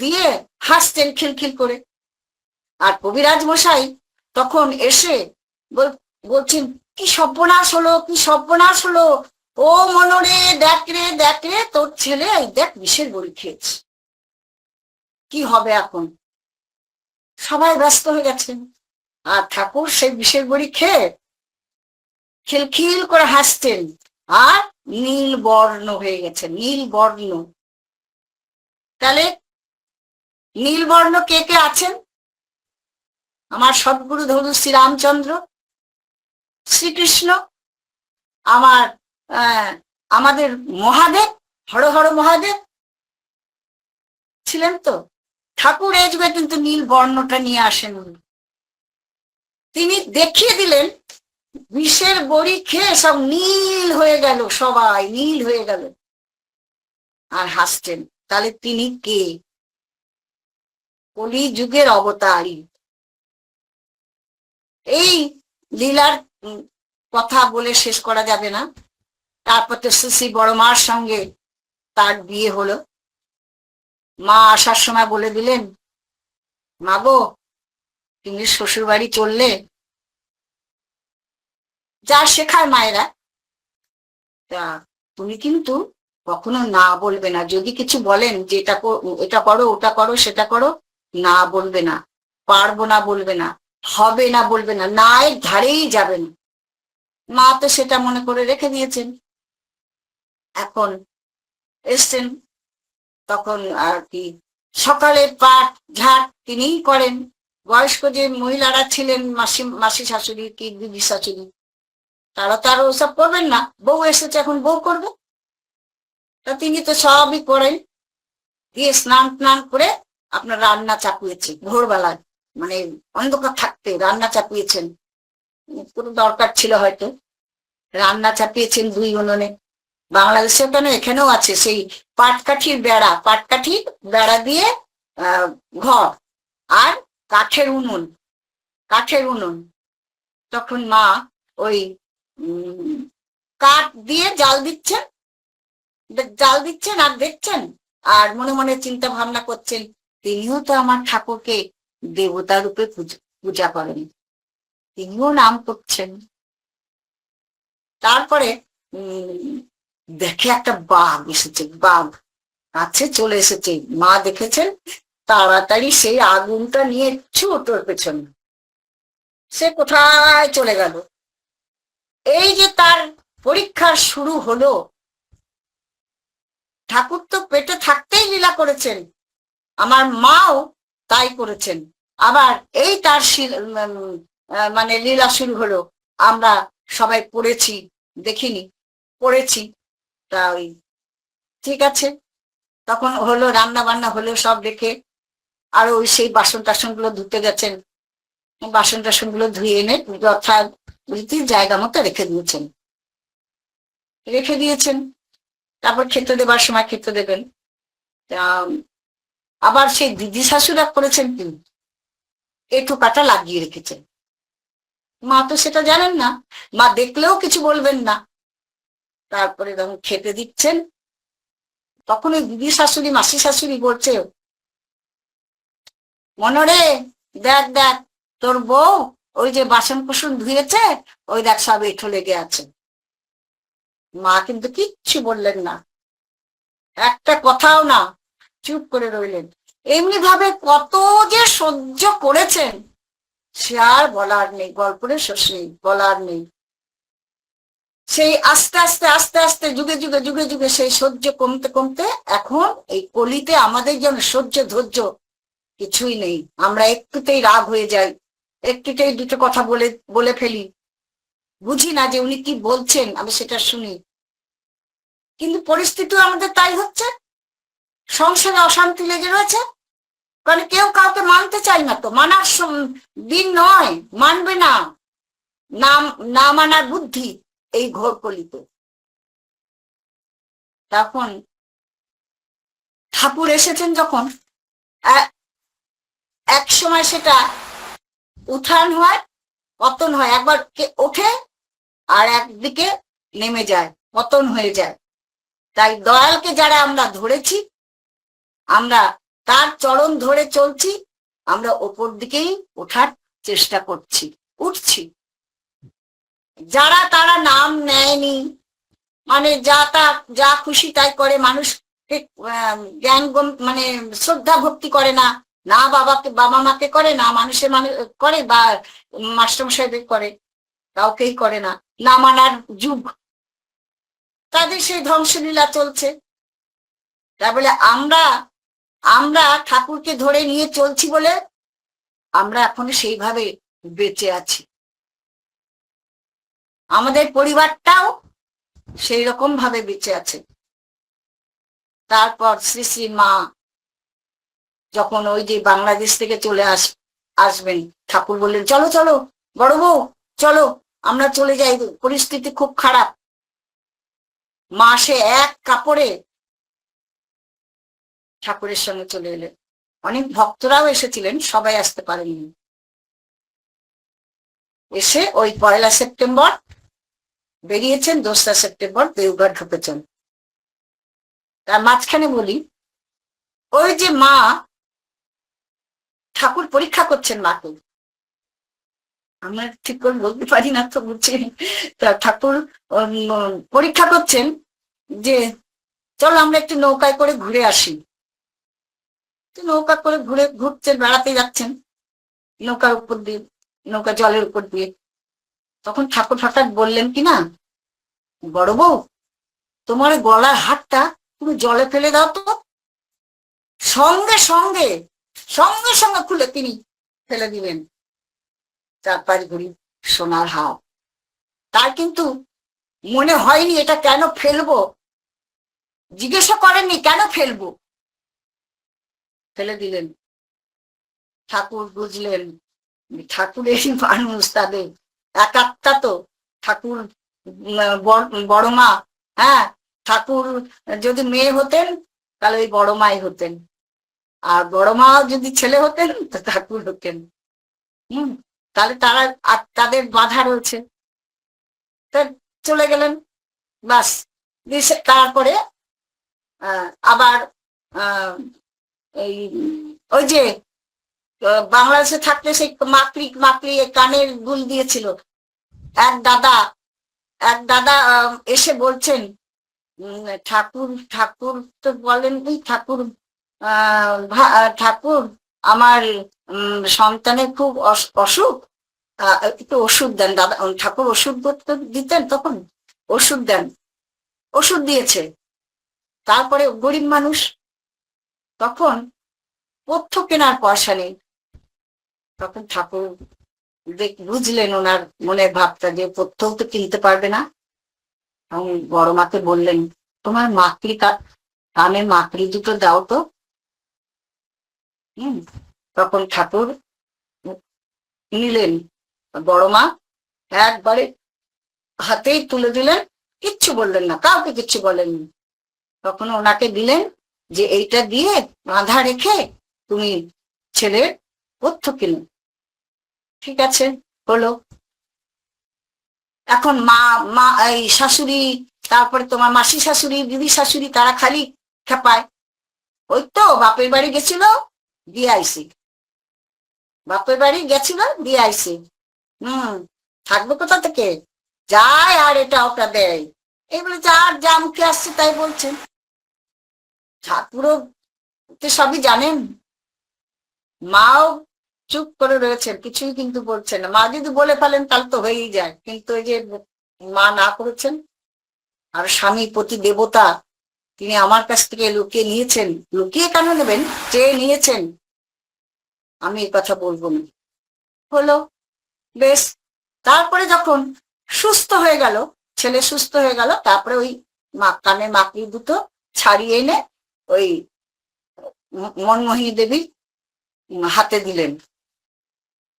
দিয়ে হাসছেন খিলখিল করে। আর কবিরাজ মশাই তখন এসে বলছেন কি সর্বনাশ হলো, কি সর্বনাশ হলো, ও মনরে দেখ রে তোর ছেলে এই দেখ বিষের বড়ি খেয়েছে, কি হবে এখন? সবাই ব্যস্ত হয়ে গেছেন। আর ঠাকুর সেই বিষের বড়ি খেয়ে খিলখিল করে হাসছেন, আর নীল বর্ণ হয়ে গেছে, নীল বর্ণ। তাহলে নীল বর্ণ কে কে আছেন? আমার সদ্গুরু ধরু শ্রীরামচন্দ্র, শ্রীকৃষ্ণ, আমাদের মহাদেব, হর হর মহাদেব ছিলেন তো। ঠাকুর এই যুগে কিন্তু নীল বর্ণটা নিয়ে আসেন। তিনি দেখিয়ে দিলেন বিষের বড়ি খেয়ে সব নীল হয়ে গেল, সবাই নীল হয়ে গেল আর হাসছেন। তাহলে তিনি কে? কলি যুগের অবতারই। এই লীলার কথা বলে শেষ করা যাবে না। তারপর তো শ্রী বড় মার সঙ্গে তার বিয়ে হলো। মা আসার সময় বলে দিলেন, মা গো তুমি শ্বশুর বাড়ি চললে, যা শেখায় মায়েরা, তা তুমি কিন্তু কখনো না বলবে না। যদি কিছু বলেন যে এটা করো, ওটা করো, সেটা করো, না বলবে না, পারবো না বলবে না, হবে না বলবে না, না এর ধারেই যাবেন। মা তো সেটা মনে করে রেখে দিয়েছেন। এখন এসছেন, তখন আর কি সকালে পাঠ ঝাট তিনিই করেন। বয়স্ক যে মহিলারা ছিলেন, মাসি শাশুড়ি কি দিদি শাশুড়ি, তারা তো আর ওসব করবেন না। বউ এসেছে, এখন বউ করবে, তা তিনি তো সবই করেন। দিয়ে স্নান টান করে আপনার রান্না চাপিয়েছে ভোরবেলায়, মানে অন্ধকার থাকতে রান্না চাপিয়েছেন। কোনো দরকার ছিল হয়তো, রান্না চাপিয়েছেন 2 উনুনে। বাংলাদেশে কেন, এখানেও আছে সেই পাটকাঠির বেড়া দিয়ে ঘর আর কাঠের উনুন। তখন মা ওই কাঠ দিয়ে জাল দিচ্ছেন আর দেখছেন, আর মনে মনে চিন্তা ভাবনা করছেন, তিনিও তো আমার ঠাকুরকে দেবতা রূপে পূজা করেন, তিনিও নাম করছেন। তারপরে দেখে একটা বাঘ এসেছে, বাঘ কাছে চলে এসেছে। মা দেখেছেন, তাড়াতাড়ি সেই আগুনটা নিয়ে ছুটোর পেছনে, সে কোথায় চলে গেল। এই যে তার পরীক্ষা শুরু হলো। ঠাকুর তো পেটে থাকতেই লীলা করেছেন, আমার মাও তাই করেছেন। আবার এই তার মানে লীলা শুরু হলো। আমরা সবাই পড়েছি, দেখিনি, পড়েছি। তা ওই ঠিক আছে, তখন হলো রান্না বান্না হলো সব রেখে, আর ওই সেই বাসন টাসন গুলো ধুতে গেছেন, বাসন টাসন গুলো ধুয়ে এনে যথারীতি জায়গা মতো রেখে দিয়েছেন। তারপর খেতে দেবার সময় খেতে দেবেন। আবার সেই দিদি শাশুড়া করেছেন কি, এঁঠো কাটা লাগিয়ে রেখেছেন। মা তো সেটা জানেন না, মা দেখলেও কিছু বলবেন না। তারপরে যখন খেতে দিচ্ছেন, তখন ওই দিদি শাশুড়ি মাসি শাশুড়ি বলছে, মনোরে দেখ দেখ তোর বউ ওই যে বাসন কুসন ধুয়েছে, ওই দেখ সব এঁঠো লেগে আছে। মা কিন্তু কিচ্ছু বললেন না, একটা কথাও না, চুপ করে রইলেন। এমনি ভাবে কত যে সহ্য করেছেন সে আর বলার নেই, গল্পের শেষ নেই, বলার নেই। সেই আস্তে আস্তে যুগে সেই সহ্য কমতে কমতে এখন এই কলিতে আমাদের যেন সহ্য ধৈর্য কিছুই নেই। আমরা একটুতেই রাগ হয়ে যাই, একটুতেই দুটো কথা বলে ফেলি, বুঝি না যে উনি কি বলছেন, আমি সেটা শুনি। কিন্তু পরিস্থিতিও আমাদের তাই হচ্ছে, সংসারে অশান্তি লেগে রয়েছে, কারণ কেউ কাউকে মানতে চাই না। তো মানার দিন নয়, মানবে না, না মানার বুদ্ধি এই ঘোর কলিতে। তখন ঠাকুর এসেছেন যখন, এক সময় সেটা উত্থান হয়, পতন হয়, একবার ওঠে আর একদিকে নেমে যায়, পতন হয়ে যায়। তাই দয়ালকে যারা আমরা ধরেছি, আমরা তার চরণ ধরে চলছি, আমরা ওপর দিকেই ওঠার চেষ্টা করছি, উঠছি। যারা তারা নাম নেয়নি, মানে যা খুশি তাই করে, মানুষ জ্ঞান মানে শ্রদ্ধা ভক্তি করে না, না বাবা মাকে করে, না মানুষের করে, বা মাস্টারমশাইদের করে, কাউকেই করে না। না মানার যুগ, তাদের সেই ধ্বংসলীলা চলছে। তা বলে আমরা ঠাকুরকে ধরে নিয়ে চলছি বলে আমরা এখনো সেইভাবে বেঁচে আছি। আমাদের পরিবারটাও সেই রকম ভাবে বেঁচে আছে। তারপর শ্রী শ্রী মা যখন ওই যে বাংলাদেশ থেকে চলে আসবেন, ঠাকুর বললেন চলো চলো বড় বউ চলো আমরা চলে যাই, পরিস্থিতি খুব খারাপ। মা সে এক কাপড়ে ঠাকুরের সঙ্গে চলে এলেন। অনেক ভক্তরাও এসেছিলেন, সবাই আসতে পারেননি। এসে ওই 1 সেপ্টেম্বর বেরিয়েছেন, 2 সেপ্টেম্বর দেওঘর ঢুকেছেন। তার মাঝখানে বলি, ওই যে মা ঠাকুর পরীক্ষা করছেন মাকে, আমরা ঠিক করে বলতে পারি না তো বুঝছি, তা ঠাকুর পরীক্ষা করছেন যে চলো আমরা একটু নৌকায় করে ঘুরে আসি। নৌকা করে ঘুরছেন, বেড়াতে যাচ্ছেন নৌকার উপর দিয়ে, নৌকা জলের উপর দিয়ে। তখন ঠাকুর হঠাৎ বললেন কি না, বড় বউ তোমার গলার হাতটা তুমি জলে ফেলে দাও তো। সঙ্গে সঙ্গে সঙ্গে সঙ্গে খুলে তিনি ফেলে দিবেন 4-5 ভরি সোনার হার। তার কিন্তু মনে হয়নি এটা কেন ফেলবো, জিজ্ঞাসা করেননি কেন ফেলবো, ফেলে দিলেন। ঠাকুর বুঝলেন ঠাকুরের মানুষ, তাদের এক আত্মা তো ঠাকুর, বড় মা। হ্যাঁ, ঠাকুর যদি মেয়ে হতেন তাহলে ওই বড় মাই হতেন, আর বড় মা যদি ছেলে হতেন তো ঠাকুর হতেন। তাহলে তারা তাদের বাধা রয়েছে, চলে গেলেন। বাস, তারপরে আবার এই ওই যে বাংলাদেশে থাকলে সেই মাকড়ি কানের দুল দিয়েছিল। এক দাদা এসে বলছেন ঠাকুর তো বলেন ঠাকুর ঠাকুর আমার সন্তানের খুব অসুখ, একটু ওষুধ দেন। দাদা ঠাকুর ওষুধ দিতেন, তখন ওষুধ দেন, ওষুধ দিয়েছে। তারপরে গরিব মানুষ, তখন পথ্য কেনার পয়সা নেই। তখন ঠাকুর বুঝলেন ওনার মনের ভাবটা, যে পথ্যও তো কিনতে পারবে না। বড় মাকে বললেন তোমার কানে মাকড়ি দুটো দাও তো। তখন ঠাকুর নিলেন, বড় মা একবারে হাতেই তুলে দিলেন, কিচ্ছু বললেন না, কাউকে কিচ্ছু বলেননি। তখন ওনাকে দিলেন যে এইটা দিয়ে বাঁধা রেখে তুমি ছেলের পথ্য কিনো। ঠিক আছে, হলো। এখন মা এই শাশুড়ি, তারপরে তোমার মাসি শাশুড়ি, দিদি শাশুড়ি, তারা খালি খেপায়, ওই তো বাপের বাড়ি গেছিল দিয়ে আইসি, বাপের বাড়ি গেছিল দিয়ে আইসি। থাকবে কোথা থেকে, যায় আর এটা ওটা দেয়, এগুলো যার যা মুখে আসছে তাই বলছেন। ঠাকুরও সবই জানেন, মাও চুপ করে রয়েছেন, কিছুই কিন্তু বলছেন না। মা যদি বলে ফেলেন তাহলে তো হয়েই যায়, কিন্তু এই যে মা না করেছেন। আর স্বামী প্রতি দেবতা, তিনি আমার কাছ থেকে লুকিয়ে নিয়েছেন, লুকিয়ে কেন নেবেন, চেয়ে নিয়েছেন, আমি এই কথা বলবো না। হলো, বেশ। তারপরে যখন সুস্থ হয়ে গেল, ছেলে সুস্থ হয়ে গেল, তারপরে ওই কানে মাকড়ি দুটো ছাড়িয়ে এনে ওই মনমোহিনী দেবী হাতে দিলেন।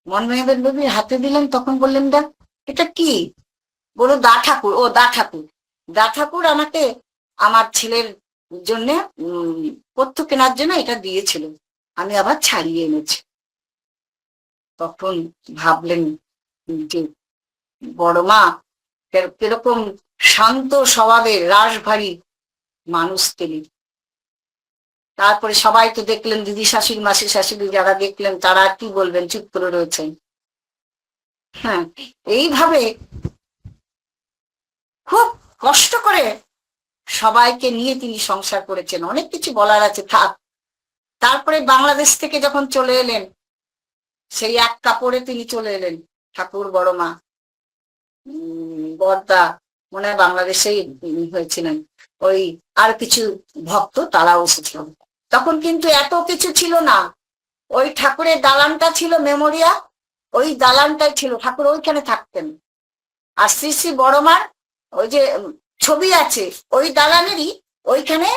মনমোহিনী দেবীর হাতে দিলেন, তখন বললেন দা এটা কি? বলো দা ঠাকুর। ও দা ঠাকুর, দা ঠাকুর আমাকে আমার ছেলের জন্য পথ্য কেনার জন্য এটা দিয়েছিল, আমি আবার ছাড়িয়ে এনেছি। তখন ভাবলেন যে বড় মা কিরকম শান্ত স্বভাবের, রাশভারী মানুষ তিনি। তারপরে সবাই তো দেখলেন, দিদি শাশুড়ি, মাসি শাশুড়ি যারা দেখলেন, তারা কি বলবেন, চুপ করে রয়েছেন। হ্যাঁ, এইভাবে খুব কষ্ট করে সবাইকে নিয়ে তিনি সংসার করেছেন। অনেক কিছু বলার আছে, থাক। তারপরে বাংলাদেশ থেকে যখন চলে এলেন, সেই এক কাপড়ে তিনি চলে এলেন, ঠাকুর, বড় মা, বর্দা, মনে হয় বাংলাদেশেই হয়েছিলেন, ওই আর কিছু ভক্ত তারাও এসেছিলেন। তখন কিন্তু এত কিছু ছিল না, ওই ঠাকুরের দালানটা ছিল মেমোরিয়া, ওই দালানটাই ছিল, ঠাকুর ওইখানে থাকতেন। আর শ্রী শ্রী বড় মার ওই যে ছবি আছে, ওই দালানেরই ওইখানে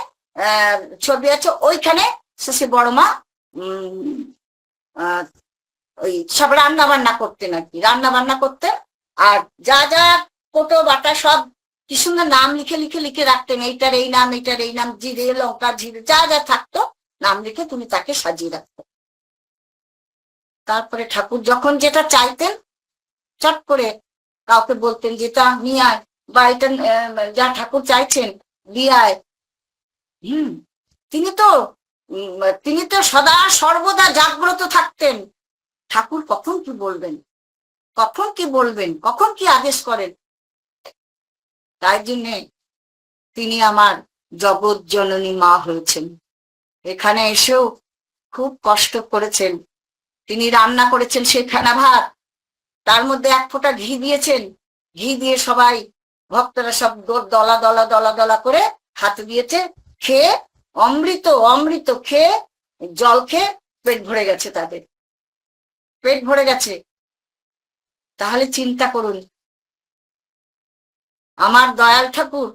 ছবি আছে, ওইখানে শ্রী শ্রী বড় মা উম আহ, ওই সব রান্না বান্না করতেন আর কি, রান্না বান্না করতেন। আর যা যা কোটো বাটা সব কি সুন্দর নাম লিখে লিখে লিখে রাখতেন, এইটার এই নাম, এইটার এই নাম, জিরে লঙ্কা জিরে যা যা থাকতো নাম লিখে তুমি তাকে সাজিয়ে রাখতো। তারপরে ঠাকুর যখন যেটা চাইতেন চট করে কাউকে বলতেন যেটা নিয়ে আয়, বা এটা যা ঠাকুর চাইছেন দিয়ে আয়। তিনি তো তিনি তো সদা সর্বদা জাগ্রত থাকতেন। ঠাকুর কখন কি বলবেন, কখন কি বলবেন, কখন কি আদেশ করেন। তাই জন্যে তিনি আমার জগৎ জননী মা হয়েছেন। এখানে এসেও খুব কষ্ট করেছেন। তিনি রান্না করেছেন সেই ফেনা ভাত, তার মধ্যে এক ফোঁটা ঘি দিয়েছেন, ঘি দিয়ে সবাই ভক্তরা সব দলা দলা দলা দলা করে হাতে দিয়েছে, খেয়ে অমৃত অমৃত খেয়ে জল খেয়ে পেট ভরে গেছে, তাদের পেট ভরে গেছে। তাহলে চিন্তা করুন, আমার দয়াল ঠাকুর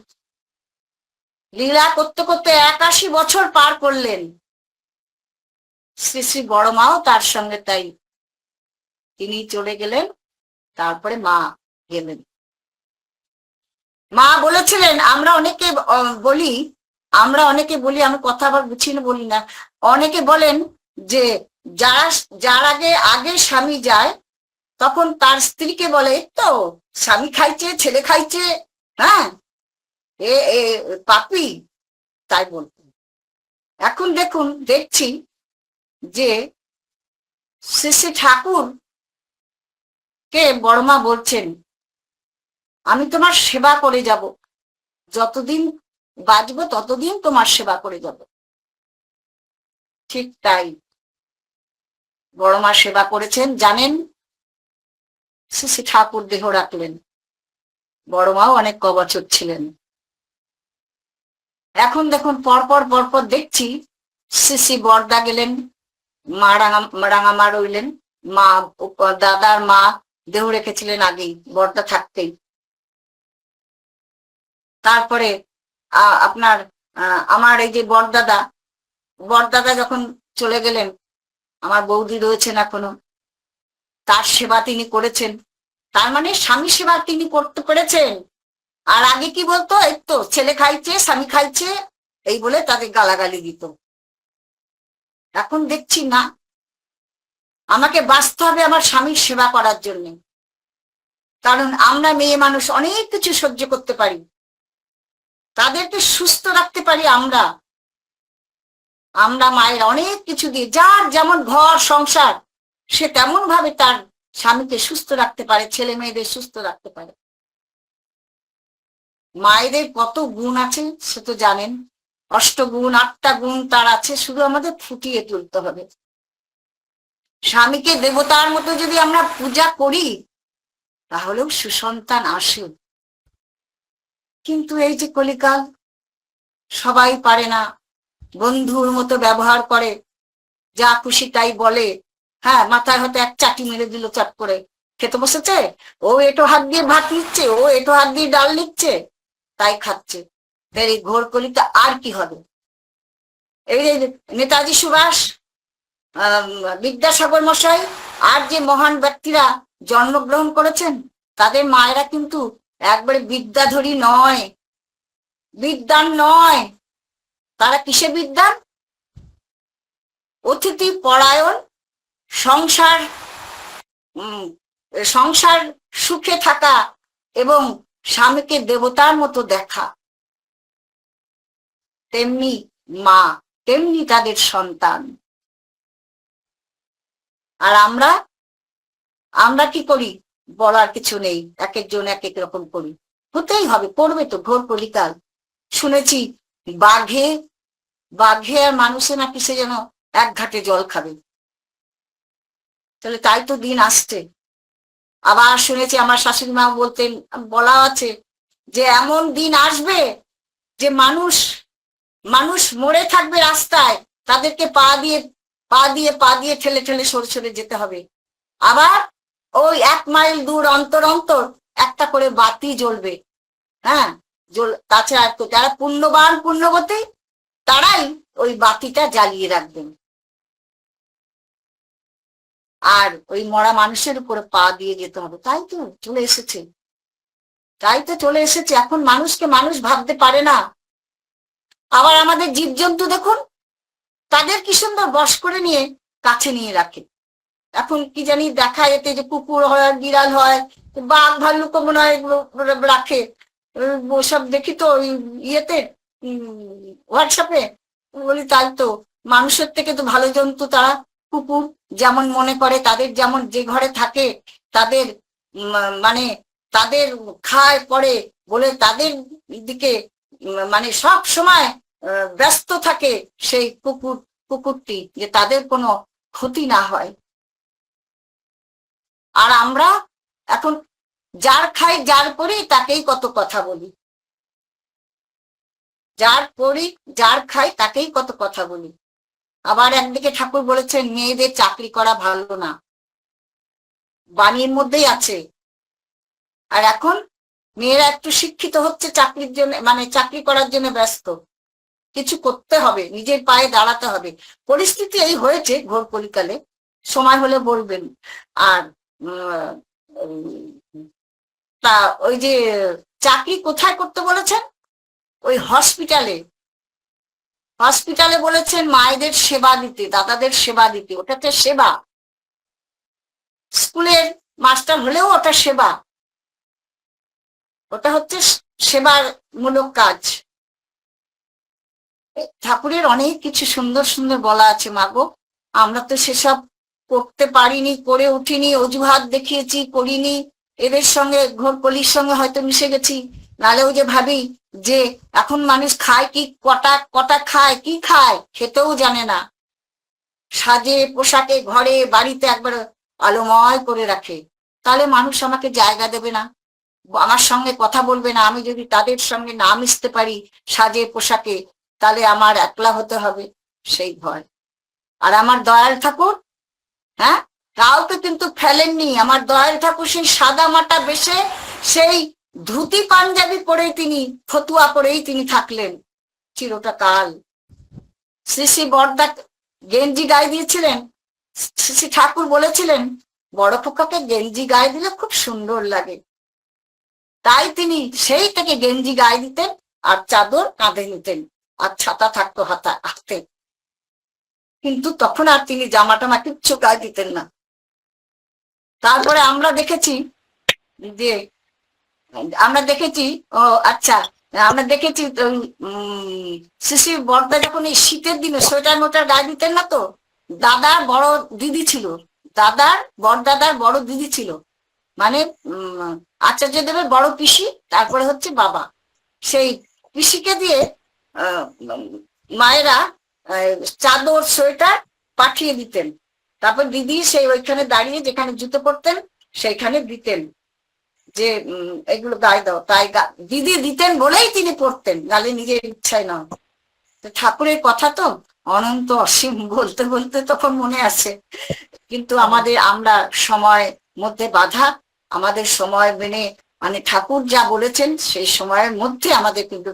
লীলা করতে করতে 81 বছর পার করলেন। শ্রী শ্রী বড় মাও তার সঙ্গে তাই, তিনি চলে গেলেন, তারপরে মা গেলেন। মা বলেছিলেন, আমরা অনেকে বলি, আমি কথা আবার গুছিয়ে বলি না, অনেকে বলেন যে যার আগে স্বামী যায় তখন তার স্ত্রীকে বলে, তো স্বামী খাইছে, ছেলে খাইছে, হ্যাঁ এ পাপি, তাই বলতেন। এখন দেখছি যে শ্রী শ্রী ঠাকুর কে বড়মা বলছেন, আমি তোমার সেবা করে যাব, যতদিন বাঁচবো ততদিন তোমার সেবা করে যাব। ঠিক তাই বড়মা সেবা করেছেন। জানেন, শ্রী শ্রী ঠাকুর দেহ রাখলেন, বড়মাও অনেক কবছর ছিলেন। এখন দেখুন পরপর দেখছি শ্রী শ্রী বরদা গেলেন, মা রাঙামা রইলেন, মা দাদার মা দেহ রেখেছিলেন আগেই, বরদা থাকতেই। তারপরে আপনার আমার এই যে বরদাদা যখন চলে গেলেন, আমার বৌদি রয়েছেন এখনো, তার সেবা তিনি করেছেন। তার মানে স্বামী সেবা তিনি করতে পেরেছেন। আর আগে কি বলতো, এই তো ছেলে খাইছে, স্বামী খাইছে, এই বলে তাদের গালাগালি দিত। এখন দেখছি না, আমাকে বাঁচতে হবে আমার স্বামীর সেবা করার জন্য। কারণ আমরা মেয়ে মানুষ অনেক কিছু সহ্য করতে পারি, তাদেরকে সুস্থ রাখতে পারি আমরা মায়ের অনেক কিছু দিয়ে। যার যেমন ঘর সংসার, সে তেমন ভাবে তার স্বামীকে সুস্থ রাখতে পারে, ছেলে মেয়েদের সুস্থ রাখতে পারে। মায়েদের কত গুণ আছে সে তো জানেন, 8 গুণ 8টা গুণ তার আছে, শুধু আমাদের ফুটিয়ে তুলতে হবে। স্বামীকে দেবতার মতো যদি আমরা পূজা করি তাহলেও সুসন্তান আসে। কিন্তু এই যে কলিকাল, সবাই পারে না, বন্ধুর মতো ব্যবহার করে, যা খুশি তাই বলে। হ্যাঁ, মাথায় হয়তো এক চাটি মেরে দিল, চট করে খেতে বসেছে, ও এটো হাত দিয়ে ভাত নিচ্ছে, ও এটো হাত দিয়ে ডাল নিচ্ছে, তাই খাচ্ছে। এই ঘোর কলিতে আর কি হবে? এই যে নেতাজি সুভাষ, বিদ্যাসাগর মশাই আর যে মহান ব্যক্তিরা জন্মগ্রহণ করেছেন, তাদের মায়েরা কিন্তু একবারে বিদ্যাধরী নয়, বিদ্যান নয়। তারা কিসে বিদ্যান? অতিথি পরায়ণ, সংসার সুখে থাকা এবং স্বামীকে দেবতার মতো দেখা। তেমনি মা, তেমনি তাদের সন্তান। আর আমরা কি করি? বলার কিছু নেই, এক একজন এক এক রকম করি, হতেই হবে, করবে তো। ঘোর কলিকাল। শুনেছি বাঘে আর মানুষে না কিসে যেন এক ঘাটে জল খাবে। তাহলে তাই তো দিন আসছে। আবার শুনেছি, আমার শাশুড়ি মা বলতেন, বলা আছে যে এমন দিন আসবে যে মানুষ মরে থাকবে রাস্তায়, তাদেরকে পা দিয়ে ঠেলে ঠেলে সরে সরে যেতে হবে। আবার ওই 1 মাইল দূর অন্তর অন্তর একটা করে বাতি জ্বলবে। হ্যাঁ, তাছাড়া যারা পুণ্যবান পুণ্যবতী, তারাই ওই বাতিটা জ্বালিয়ে রাখবেন। আর ওই মরা মানুষের উপরে পা দিয়ে যেতে হবে। তাই তো চলে এসেছে, তাই তো চলে এসেছে। এখন মানুষকে মানুষ ভাবতে পারে না। আবার আমাদের জীবজন্তু দেখুন, তাদের কি সুন্দর বশ করে নিয়ে কাছে নিয়ে রাখে। এখন কি জানি দেখা যেতে যে কুকুর হয়, বিড়াল হয়, বাঘ ভাল্লুকও মনে হয় এগুলো রাখে। ওসব দেখি তো ওই ইয়েতে হোয়াটসঅ্যাপে, বলি তাই তো, মানুষের থেকে তো ভালো জন্তু তারা। কুকুর যেমন মনে করে তাদের, যেমন যে ঘরে থাকে তাদের মানে তাদের খায় পরে বলে তাদের দিকে মানে সব সময় ব্যস্ত থাকে সেই কুকুরটি, যে তাদের কোনো ক্ষতি না হয়। আর আমরা এখন যার খাই যার করি তাকেই কত কথা বলি, যার করি যার খাই তাকেই কত কথা বলি। আবার একদিকে ঠাকুর বলেছেন মেয়েদের চাকরি করা ভালো না, বাণীর মধ্যেই আছে। আর এখন মেয়েরা একটু শিক্ষিত হচ্ছে, চাকরির জন্য মানে চাকরি করার জন্য ব্যস্ত। কিছু করতে হবে, নিজের পায়ে দাঁড়াতে হবে। পরিস্থিতি এই হয়েছে ঘোর কলিকালে, সময় হলে বলবেন। আর তা ওই যে চাকরি কোথায় করতে বলেছেন? ওই হসপিটালে, হসপিটালে বলেছেন মায়েদের সেবা দিতে, দাদাদের সেবা দিতে। ওটাতে সেবা। স্কুলের মাস্টার হলেও ওটা সেবা, ওটা হচ্ছে সেবার মূলক কাজ। ঠাকুরের অনেক কিছু সুন্দর সুন্দর বলা আছে মাগো, আমরা তো সেসব করতে পারিনি, করে উঠিনি, অজুহাত দেখিয়েছি, করিনি। এদের সঙ্গে ঘোর কলির সঙ্গে হয়তো মিশে গেছি। নালেও যে ভাবি যে এখন মানুষ খায় কি, কটা কটা খায়, কি খায় খেতেও জানে না। সাজে পোশাকে ঘরে বাড়িতে একবার আলোময় করে রাখে। তাহলে মানুষ আমাকে জায়গা দেবে না, আমার সঙ্গে কথা বলবে না। আমি যদি তাদের সঙ্গে না মিশতে পারি সাজে পোশাকে, তাহলে আমার একলা হতে হবে, সেই ভয়। আর আমার দয়াল ঠাকুর, হ্যাঁ, কাউকে কিন্তু ফেলেননি। আমার দয়াল ঠাকুর সেই সাদা মাটা বেশে সেই ধুতি পাঞ্জাবি পরেই তিনি, ফতুয়া পরেই তিনি থাকলেন চিরটা কাল। শ্রী শ্রী বড়দা গেঞ্জি গায়ে দিয়েছিলেন। শ্রী শ্রী ঠাকুর বলেছিলেন বড় পোকাকে গেঞ্জি গায়ে দিলে খুব সুন্দর লাগে, তাই তিনি সেই থেকে গেঞ্জি গায়ে দিতেন আর চাদর কাঁধে নিতেন আর ছাতা থাকতো হাতে। কিন্তু তখন আর তিনি জামা টামা কিচ্ছু গায়ে দিতেন না। তারপরে আমরা দেখেছি যে ও আচ্ছা, আমরা দেখেছি শিশি বড়দা যখন এই শীতের দিনে সোয়েটার মোটার গায়ে দিতেন না, তো দাদার বড় দিদি ছিল, বড়দাদার বড় দিদি ছিল, মানে আচার্যদেবের বড় পিসি, তারপরে হচ্ছে বাবা। সেই পিসিকে দিয়ে মায়েরা চাদর সোয়েটার পাঠিয়ে দিতেন। তারপর দিদি সেই ওইখানে দাঁড়িয়ে যেখানে জুতো পরতেন সেইখানে দিতেন যে এগুলো গায়ে দাও। তাই দিদি দিতেন বলেই তিনি পড়তেন, নালে নিজের ইচ্ছায় নয়। ঠাকুরের কথা তো অনন্ত অসীম, বলতে বলতে তখন মনে আছে। কিন্তু আমরা সময় মধ্যে বাধা, আমাদের সময় মেনে মানে ঠাকুর যা বলেছেন সেই সময়ের মধ্যে আমাদের কিন্তু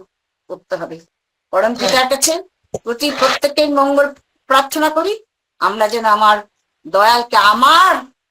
করতে হবে। পরম পিতার কাছে প্রত্যেকের মঙ্গল প্রার্থনা করি, আমরা যেন আমার দয়ালকে আমার